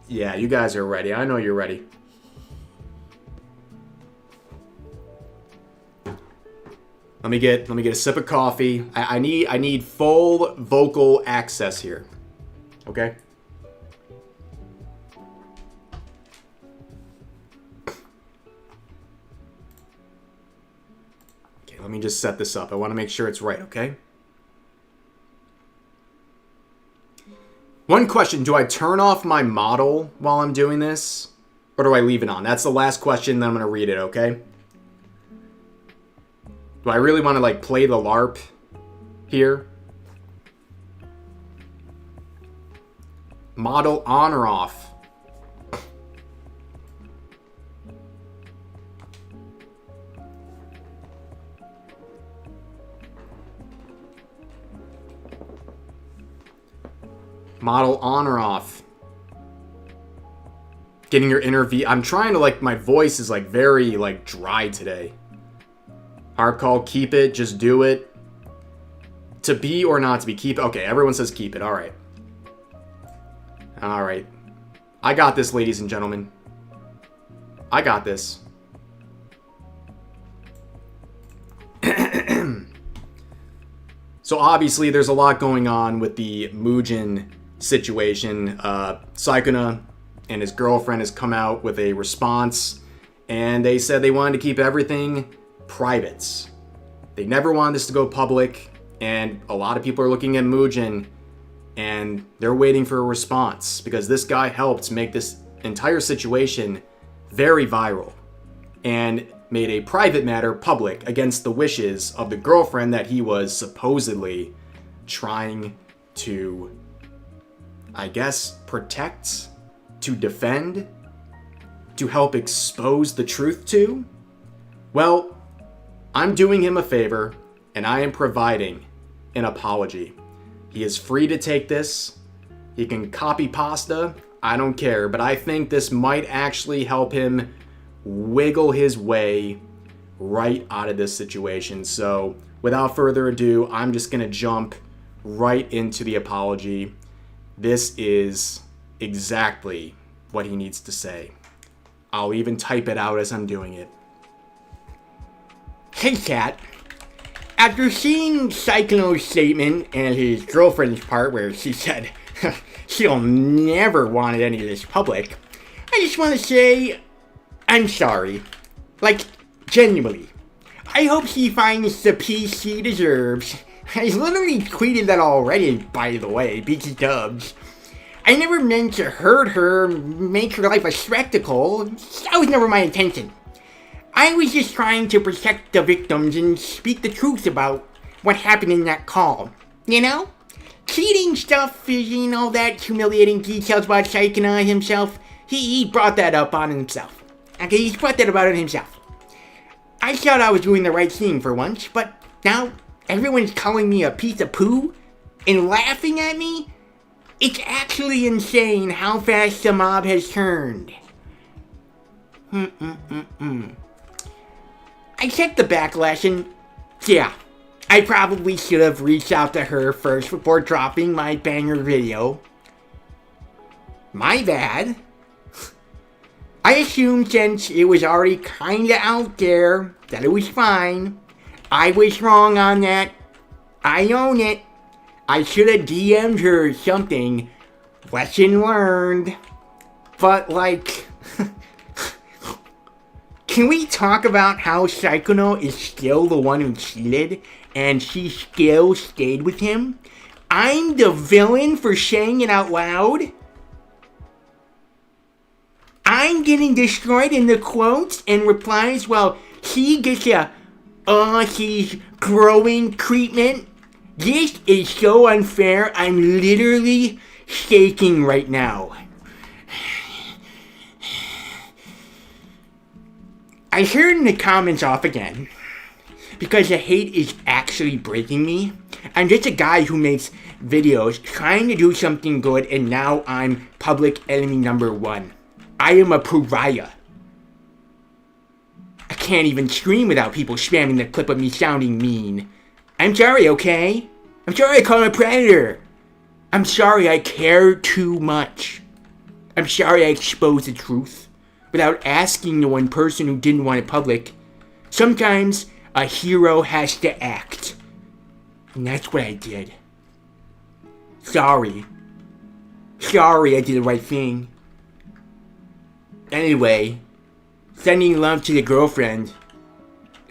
Yeah, you guys are ready. I know you're ready. Let me get a sip of coffee. I need full vocal access here. Okay? Okay, let me just set this up. I want to make sure it's right, okay? One question, do I turn off my model while I'm doing this? Or do I leave it on? That's the last question, then I'm going to read it, okay? Do I really want to, like, play the LARP here? Model on or off? Model on or off? Getting your interview. I'm trying to, like, my voice is, like, very, like, dry today. Hard call, keep it, just do it. To be or not to be, keep it. Okay, everyone says keep it. All right. All right. I got this, ladies and gentlemen. I got this. So obviously there's a lot going on with the Mujin situation. Sykkuno and his girlfriend has come out with a response, and they said they wanted to keep everything private. They never wanted this to go public, and a lot of people are looking at Mujin and they're waiting for a response because this guy helped make this entire situation very viral and made a private matter public against the wishes of the girlfriend that he was supposedly trying to I guess, protect, to defend, to help expose the truth to? Well, I'm doing him a favor, and I am providing an apology. He is free to take this. He can copy pasta. I don't care, but I think this might actually help him wiggle his way right out of this situation. So, without further ado, I'm just going to jump right into the apology. This is exactly what he needs to say. I'll even type it out as I'm doing it. Hey, Cat. After seeing Sykkuno's statement and his girlfriend's part where she said she'll never want any of this public, I just want to say I'm sorry. Like, genuinely. I hope she finds the peace she deserves. I literally tweeted that already, by the way, BT dubs. I never meant to hurt her, make her life a spectacle. That was never my intention. I was just trying to protect the victims and speak the truth about what happened in that call. You know? Cheating stuff is, that humiliating details about Sykkuno himself. He brought that up on himself. Okay, he brought that about it himself. I thought I was doing the right thing for once, but now everyone's calling me a piece of poo and laughing at me? It's actually insane how fast the mob has turned. I checked the backlash and, yeah, I probably should have reached out to her first before dropping my banger video. My bad. I assumed since it was already kinda out there that it was fine. I was wrong on that. I own it. I should have DM'd her or something. Lesson learned. But like... Can we talk about how Sykkuno is still the one who cheated and she still stayed with him? I'm the villain for saying it out loud? I'm getting destroyed in the quotes and replies while he gets a, he's growing treatment. This is so unfair, I'm literally shaking right now. I turned the comments off again because the hate is actually breaking me. I'm just a guy who makes videos trying to do something good and now I'm public enemy number 1. I am a pariah. I can't even scream without people spamming the clip of me sounding mean. I'm sorry, okay? I'm sorry I called him a predator. I'm sorry I care too much. I'm sorry I exposed the truth without asking the one person who didn't want it public. Sometimes a hero has to act. And that's what I did. Sorry. Sorry I did the right thing. Anyway, sending love to the girlfriend.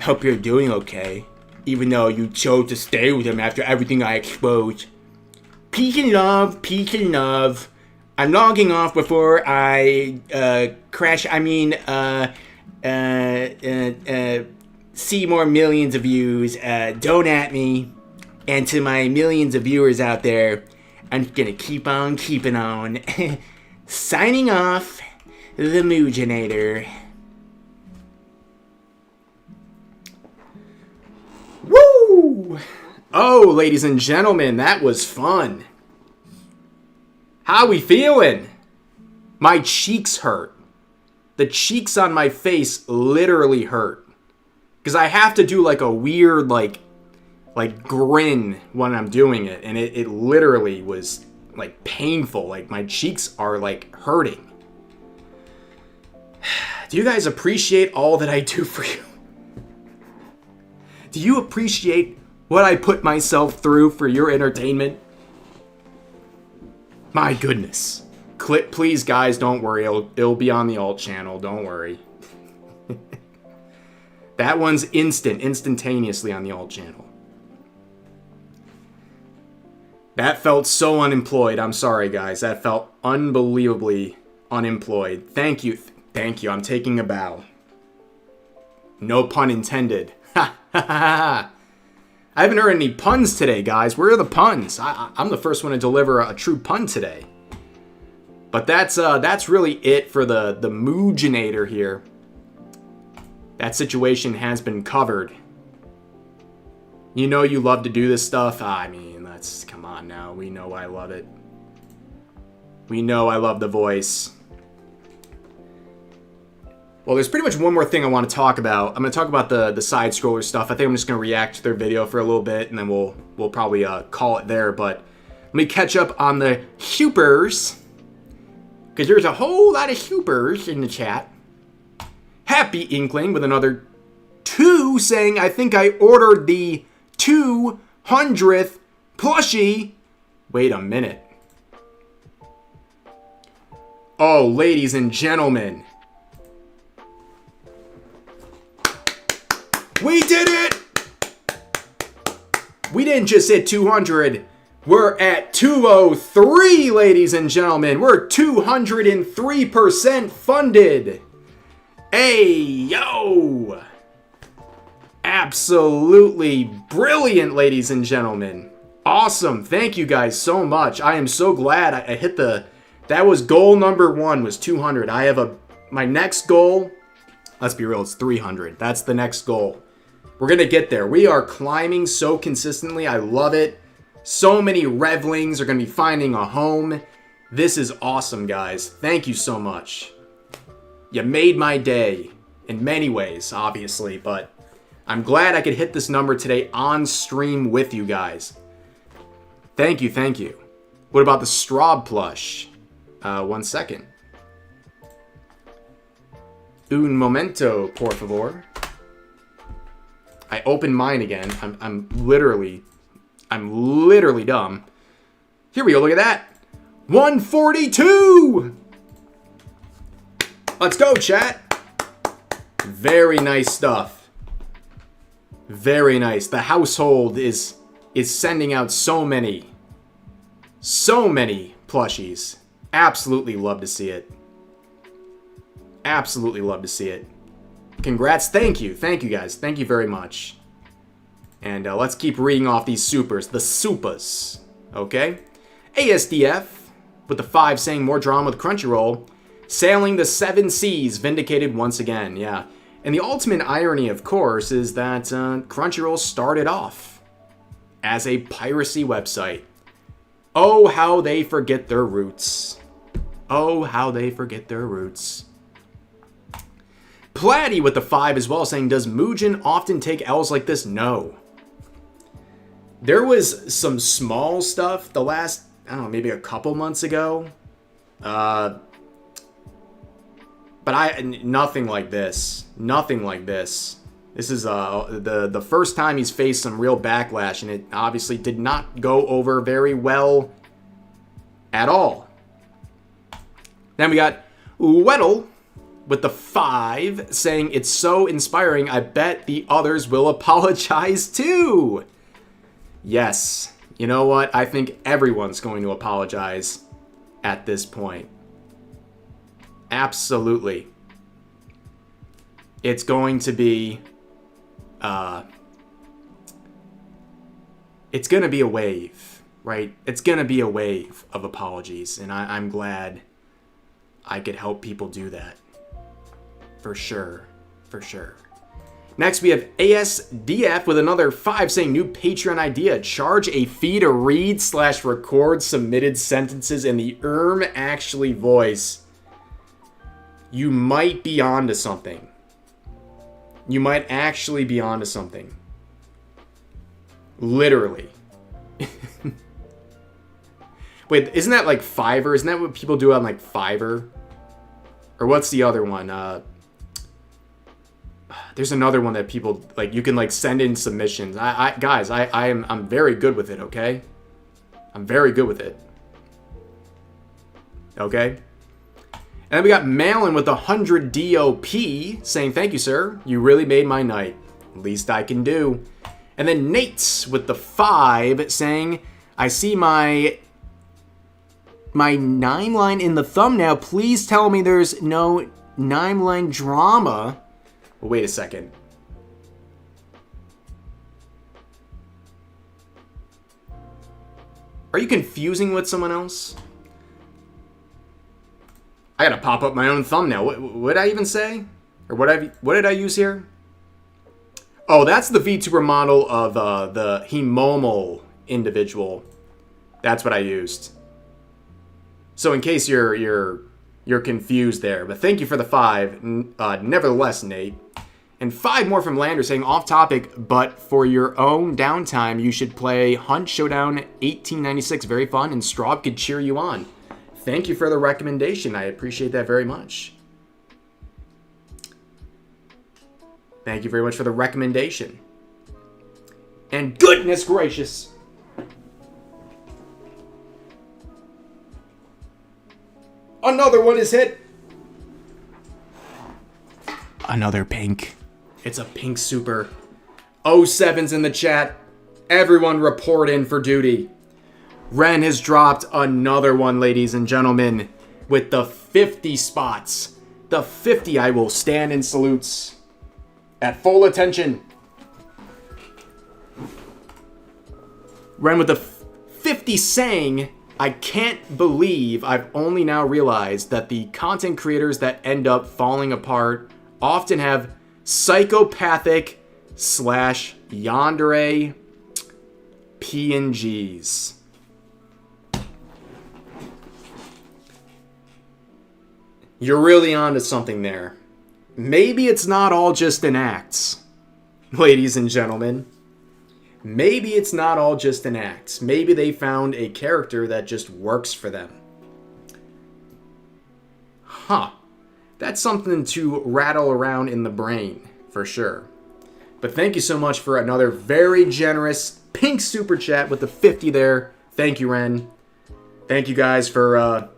Hope you're doing okay. Even though you chose to stay with him after everything I exposed. Peace and love, peace and love. I'm logging off before I crash. See more millions of views. Don't at me. And to my millions of viewers out there, I'm gonna keep on keeping on. Signing off, the Mujinator. Woo! Oh, ladies and gentlemen, that was fun. How we feeling? My cheeks hurt. The cheeks on my face literally hurt. Because I have to do like a weird like grin when I'm doing it. And it literally was like painful. Like my cheeks are like hurting. Do you guys appreciate all that I do for you? Do you appreciate what I put myself through for your entertainment? My goodness. Clip, please, guys, don't worry. It'll be on the alt channel. Don't worry. That one's instantaneously on the alt channel. That felt so unemployed. I'm sorry, guys. That felt unbelievably unemployed. Thank you. Thank you. I'm taking a bow. No pun intended. Ha ha ha. I haven't heard any puns today, guys. Where are the puns? I'm the first one to deliver a true pun today. But that's really it for the Mujinator here. That situation has been covered. You know you love to do this stuff. I mean, come on now. We know I love it. We know I love the voice. Well, there's pretty much one more thing I want to talk about. I'm going to talk about the side scroller stuff. I think I'm just going to react to their video for a little bit, and then we'll probably call it there. But let me catch up on the supers, because there's a whole lot of supers in the chat. Happy Inkling with another 2 saying, I think I ordered the 200th plushie. Wait a minute. Oh, ladies and gentlemen. We did it! We didn't just hit 200. We're at 203, ladies and gentlemen. We're 203% funded. Hey, yo! Absolutely brilliant, ladies and gentlemen. Awesome. Thank you guys so much. I am so glad I hit that was goal number 1 was 200. I have my next goal, let's be real, it's 300. That's the next goal. We're going to get there. We are climbing so consistently. I love it. So many Revlings are going to be finding a home. This is awesome, guys. Thank you so much. You made my day in many ways, obviously, but I'm glad I could hit this number today on stream with you guys. Thank you, thank you. What about the Straub plush? 1 second. Un momento, por favor. I opened mine again. I'm literally dumb. Here we go, look at that. 142! Let's go, chat. Very nice stuff. Very nice. The household is sending out so many plushies. Absolutely love to see it. Absolutely love to see it. Congrats. Thank you guys. Thank you very much. And let's keep reading off these supers. The supas. Okay. ASDF with the 5 saying more drama with Crunchyroll. Sailing the 7 seas vindicated once again. Yeah. And the ultimate irony, of course, is that Crunchyroll started off as a piracy website. Oh, how they forget their roots. Oh, how they forget their roots. Platty with the 5 as well, saying, does Mujin often take L's like this? No. There was some small stuff the last, I don't know, maybe a couple months ago. But nothing like this. Nothing like this. This is the first time he's faced some real backlash, and it obviously did not go over very well at all. Then we got Weddle with the 5 saying, it's so inspiring, I bet the others will apologize too. Yes. You know what? I think everyone's going to apologize at this point. Absolutely. It's going to be it's going to be a wave, right? It's going to be a wave of apologies, and I'm glad I could help people do that. For sure. For sure. Next, we have ASDF with another 5 saying, new Patreon idea. Charge a fee to read/record submitted sentences in the actually voice. You might be onto something. You might actually be onto something. Literally. Wait, isn't that like Fiverr? Isn't that what people do on like Fiverr? Or what's the other one? There's another one that people like. You can like send in submissions. Guys, I'm very good with it. Okay, I'm very good with it. Okay. And then we got Malin with 100 DOP saying, thank you, sir. You really made my night. Least I can do. And then Nate's with the 5 saying, I see my 9-line in the thumbnail. Please tell me there's no 9-line drama. Well, wait a second. Are you confusing with someone else? I gotta pop up my own thumbnail. What did I even say? Or what did I use here? Oh, that's the VTuber model of the Himomo individual. That's what I used. So in case you're confused there, but thank you for the 5. Nevertheless, Nate. And 5 more from Lander saying, off topic, but for your own downtime, you should play Hunt Showdown 1896. Very fun, and Straub could cheer you on. Thank you for the recommendation. I appreciate that very much. Thank you very much for the recommendation. And goodness gracious. Another one is hit. Another pink. It's a pink super. 07's in the chat. Everyone report in for duty. Ren has dropped another one, ladies and gentlemen, with the 50 spots. The 50, I will stand in salutes. At full attention. Ren with the 50 saying, I can't believe I've only now realized that the content creators that end up falling apart often have psychopathic / yandere PNGs. You're really onto something there. Maybe it's not all just an act, ladies and gentlemen. Maybe it's not all just an act. Maybe they found a character that just works for them. Huh. That's something to rattle around in the brain, for sure. But thank you so much for another very generous pink super chat with the 50 there. Thank you, Ren. Thank you guys for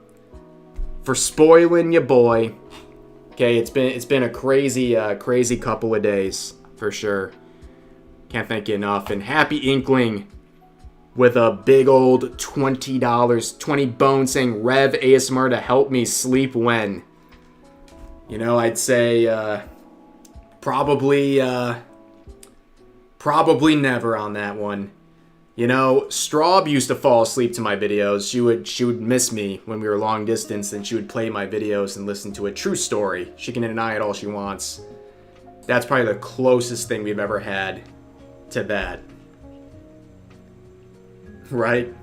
spoiling your boy. Okay, it's been a crazy couple of days, for sure. Can't thank you enough. And Happy Inkling with a big old $20, 20 bones saying Rev ASMR to help me sleep when. You know, I'd say probably never on that one. You know, Straub used to fall asleep to my videos. She would miss me when we were long distance, and she would play my videos and listen to a true story. She can deny it all she wants. That's probably the closest thing we've ever had to that. Right?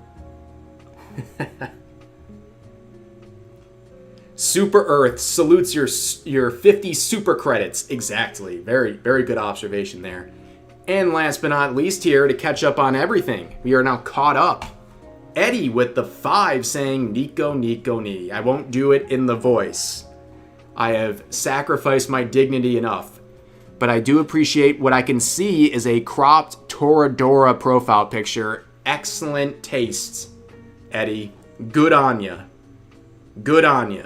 Super Earth salutes your 50 super credits. Exactly. Very, very good observation there. And last but not least here, to catch up on everything, we are now caught up. Eddie with the 5 saying, Nico, Nico, ni. I won't do it in the voice. I have sacrificed my dignity enough. But I do appreciate what I can see is a cropped Toradora profile picture. Excellent taste, Eddie. Good on ya. Good on ya.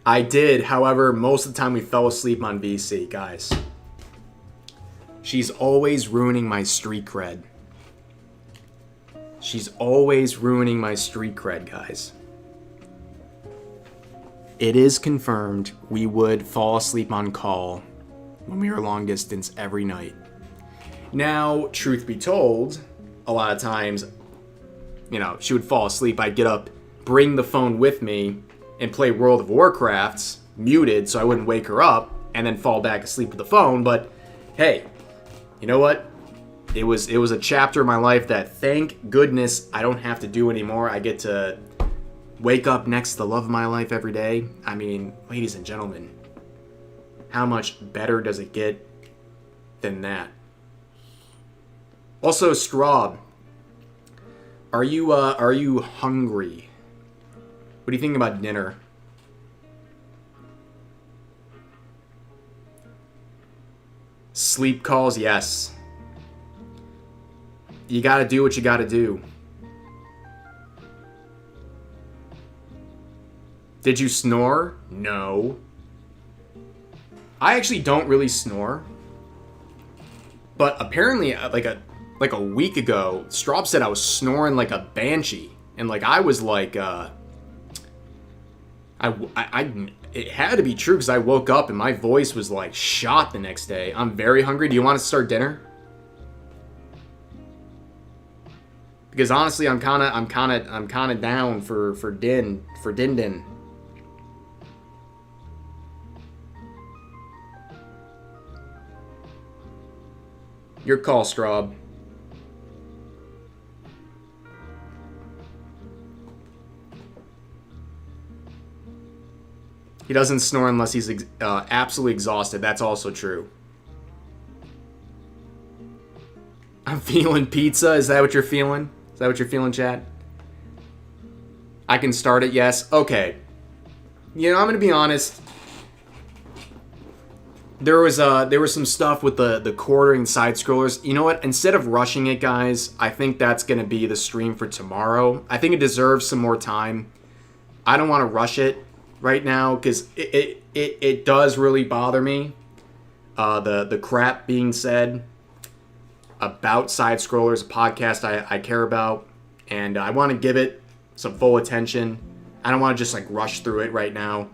I did, however, most of the time we fell asleep on VC, guys. She's always ruining my street cred. She's always ruining my street cred, guys. It is confirmed we would fall asleep on call when we were long distance every night. Now, truth be told, a lot of times, you know, she would fall asleep. I'd get up, bring the phone with me, and play World of Warcraft, muted, so I wouldn't wake her up, and then fall back asleep with the phone. But hey, you know what? It was a chapter of my life that, thank goodness, I don't have to do anymore. I get to wake up next to the love of my life every day. I mean, ladies and gentlemen, how much better does it get than that? Also, Straub, are you hungry? What do you think about dinner? Sleep calls, yes. You gotta do what you gotta do. Did you snore? No. I actually don't really snore. But apparently, like a week ago, Straub said I was snoring like a banshee. And like I was like, it had to be true because I woke up and my voice was like shot the next day. I'm very hungry. Do you want to start dinner? Because honestly, I'm kind of down for Din. Your call, Straub. He doesn't snore unless he's absolutely exhausted. That's also true. I'm feeling pizza. Is that what you're feeling? Is that what you're feeling, Chad? I can start it, yes. Okay. You know, I'm going to be honest. There was some stuff with the quartering side scrollers. You know what? Instead of rushing it, guys, I think that's going to be the stream for tomorrow. I think it deserves some more time. I don't want to rush it right now because it does really bother me. The crap being said about side scrollers, a podcast I care about, and I want to give it some full attention. I don't want to just like rush through it right now.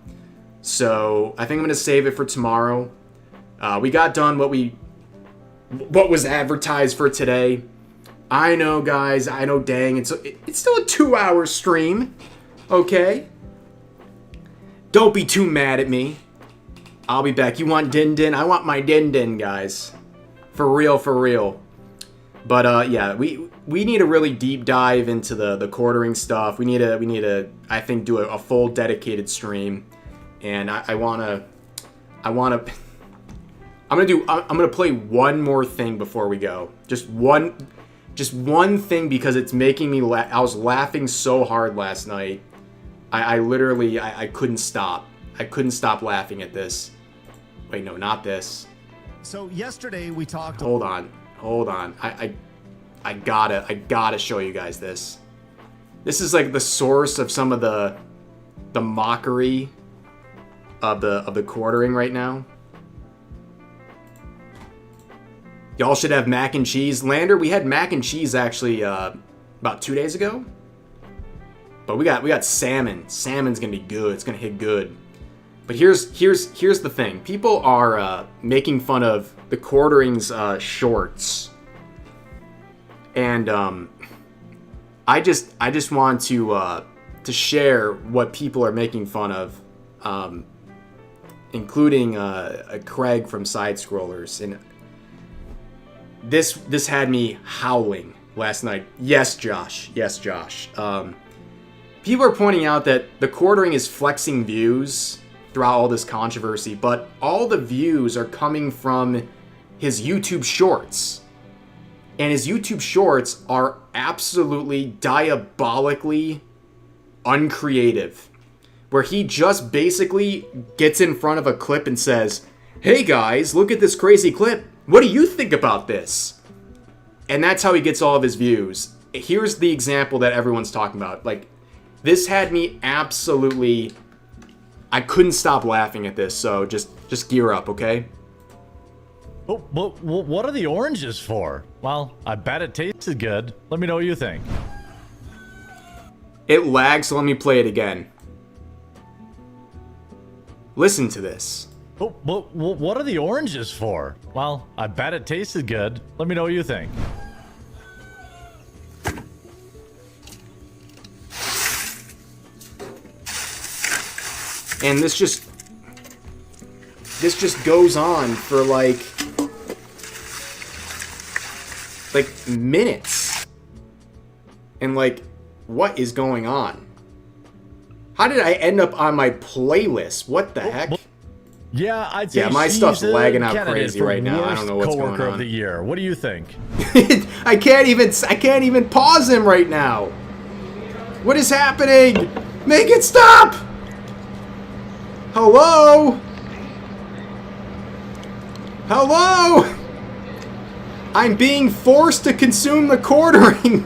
So I think I'm going to save it for tomorrow. We got done what was advertised for today. I know, guys. I know, dang. It's still a 2-hour stream. Okay? Don't be too mad at me. I'll be back. You want Din? I want my Din, guys. For real, for real. But yeah, we need to really deep dive into the quartering stuff. We need to I think do a full dedicated stream. And I'm gonna play one more thing before we go. Just one thing because it's making me laugh. I was laughing so hard last night. I literally couldn't stop. I couldn't stop laughing at this. Wait, no, not this. So yesterday we talked. Hold on. I gotta show you guys this. This is like the source of some of the mockery of the quartering right now. Y'all should have mac and cheese. Lander, we had mac and cheese actually about 2 days ago. But we got salmon. Salmon's gonna be good. It's gonna hit good. But here's the thing. People are making fun of the quartering's shorts, and I just want to share what people are making fun of, including Craig from Side Scrollers, and this had me howling last night. Yes, Josh. People are pointing out that the quartering is flexing views throughout all this controversy, but all the views are coming from his YouTube shorts. And his YouTube shorts are absolutely diabolically uncreative. Where he just basically gets in front of a clip and says, "Hey guys, look at this crazy clip. What do you think about this?" And that's how he gets all of his views. Here's the example that everyone's talking about. Like, this had me absolutely... I couldn't stop laughing at this, so just gear up, okay? What are the oranges for? Well, I bet it tasted good. Let me know what you think. It lags, so let me play it again. Listen to this. What are the oranges for? Well, I bet it tasted good. Let me know what you think. And this just goes on for like minutes. And like, what is going on? How did I end up on my playlist? What the heck? Yeah, I'd say my she's stuff's lagging out candidate crazy for right now. I don't know what's going coworker on. of the year. What do you think? I can't even pause him right now. What is happening? Make it stop! Hello? Hello? I'm being forced to consume the quartering.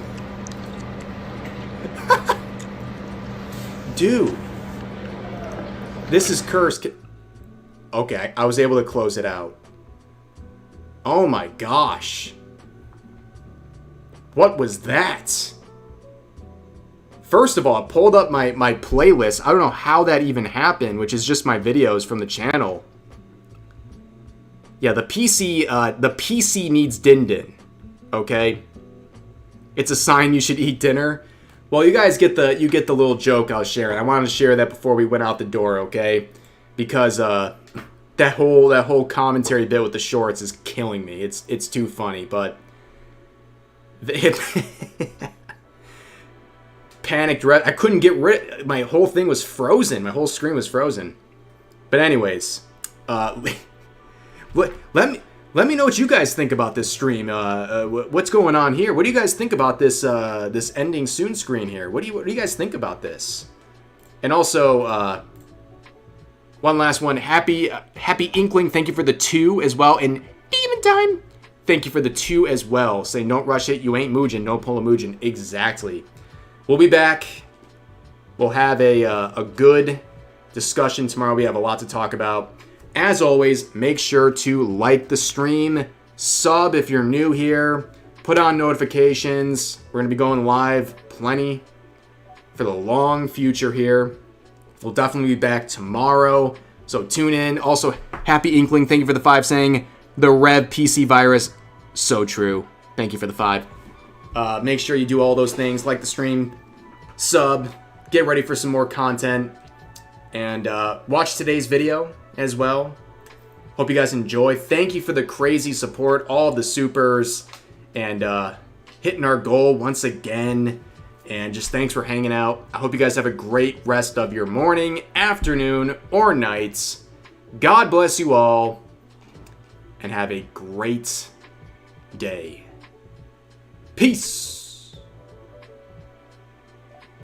Dude. This is cursed. Okay, I was able to close it out. Oh my gosh. What was that? First of all, I pulled up my playlist. I don't know how that even happened, which is just my videos from the channel. Yeah, the PC needs Din. Okay? It's a sign you should eat dinner. Well, you guys get the little joke I was sharing. I wanted to share that before we went out the door, okay? Because that whole commentary bit with the shorts is killing me. It's too funny, but panicked. I couldn't get rid. My whole thing was frozen. My whole screen was frozen. But anyways, let me know what you guys think about this stream. What's going on here? What do you guys think about this this ending soon screen here? What do you guys think about this? And also, one last one. Happy Inkling, thank you for the 2 as well. And Demon Time, thank you for the 2 as well. Saying don't rush it. You ain't Mujin. No pull a Mujin. Exactly. We'll be back. We'll have a good discussion tomorrow. We have a lot to talk about. As always, make sure to like the stream, sub if you're new here, put on notifications. We're going to be going live plenty for the long future here. We'll definitely be back tomorrow, so tune in. Also, Happy Inkling, thank you for the 5 saying, the Rev PC virus, so true. Thank you for the 5. Make sure you do all those things, like the stream, sub, get ready for some more content, and watch today's video as well. Hope you guys enjoy. Thank you for the crazy support, all of the supers, and hitting our goal once again. And just thanks for hanging out. I hope you guys have a great rest of your morning, afternoon, or nights. God bless you all, and have a great day. Peace.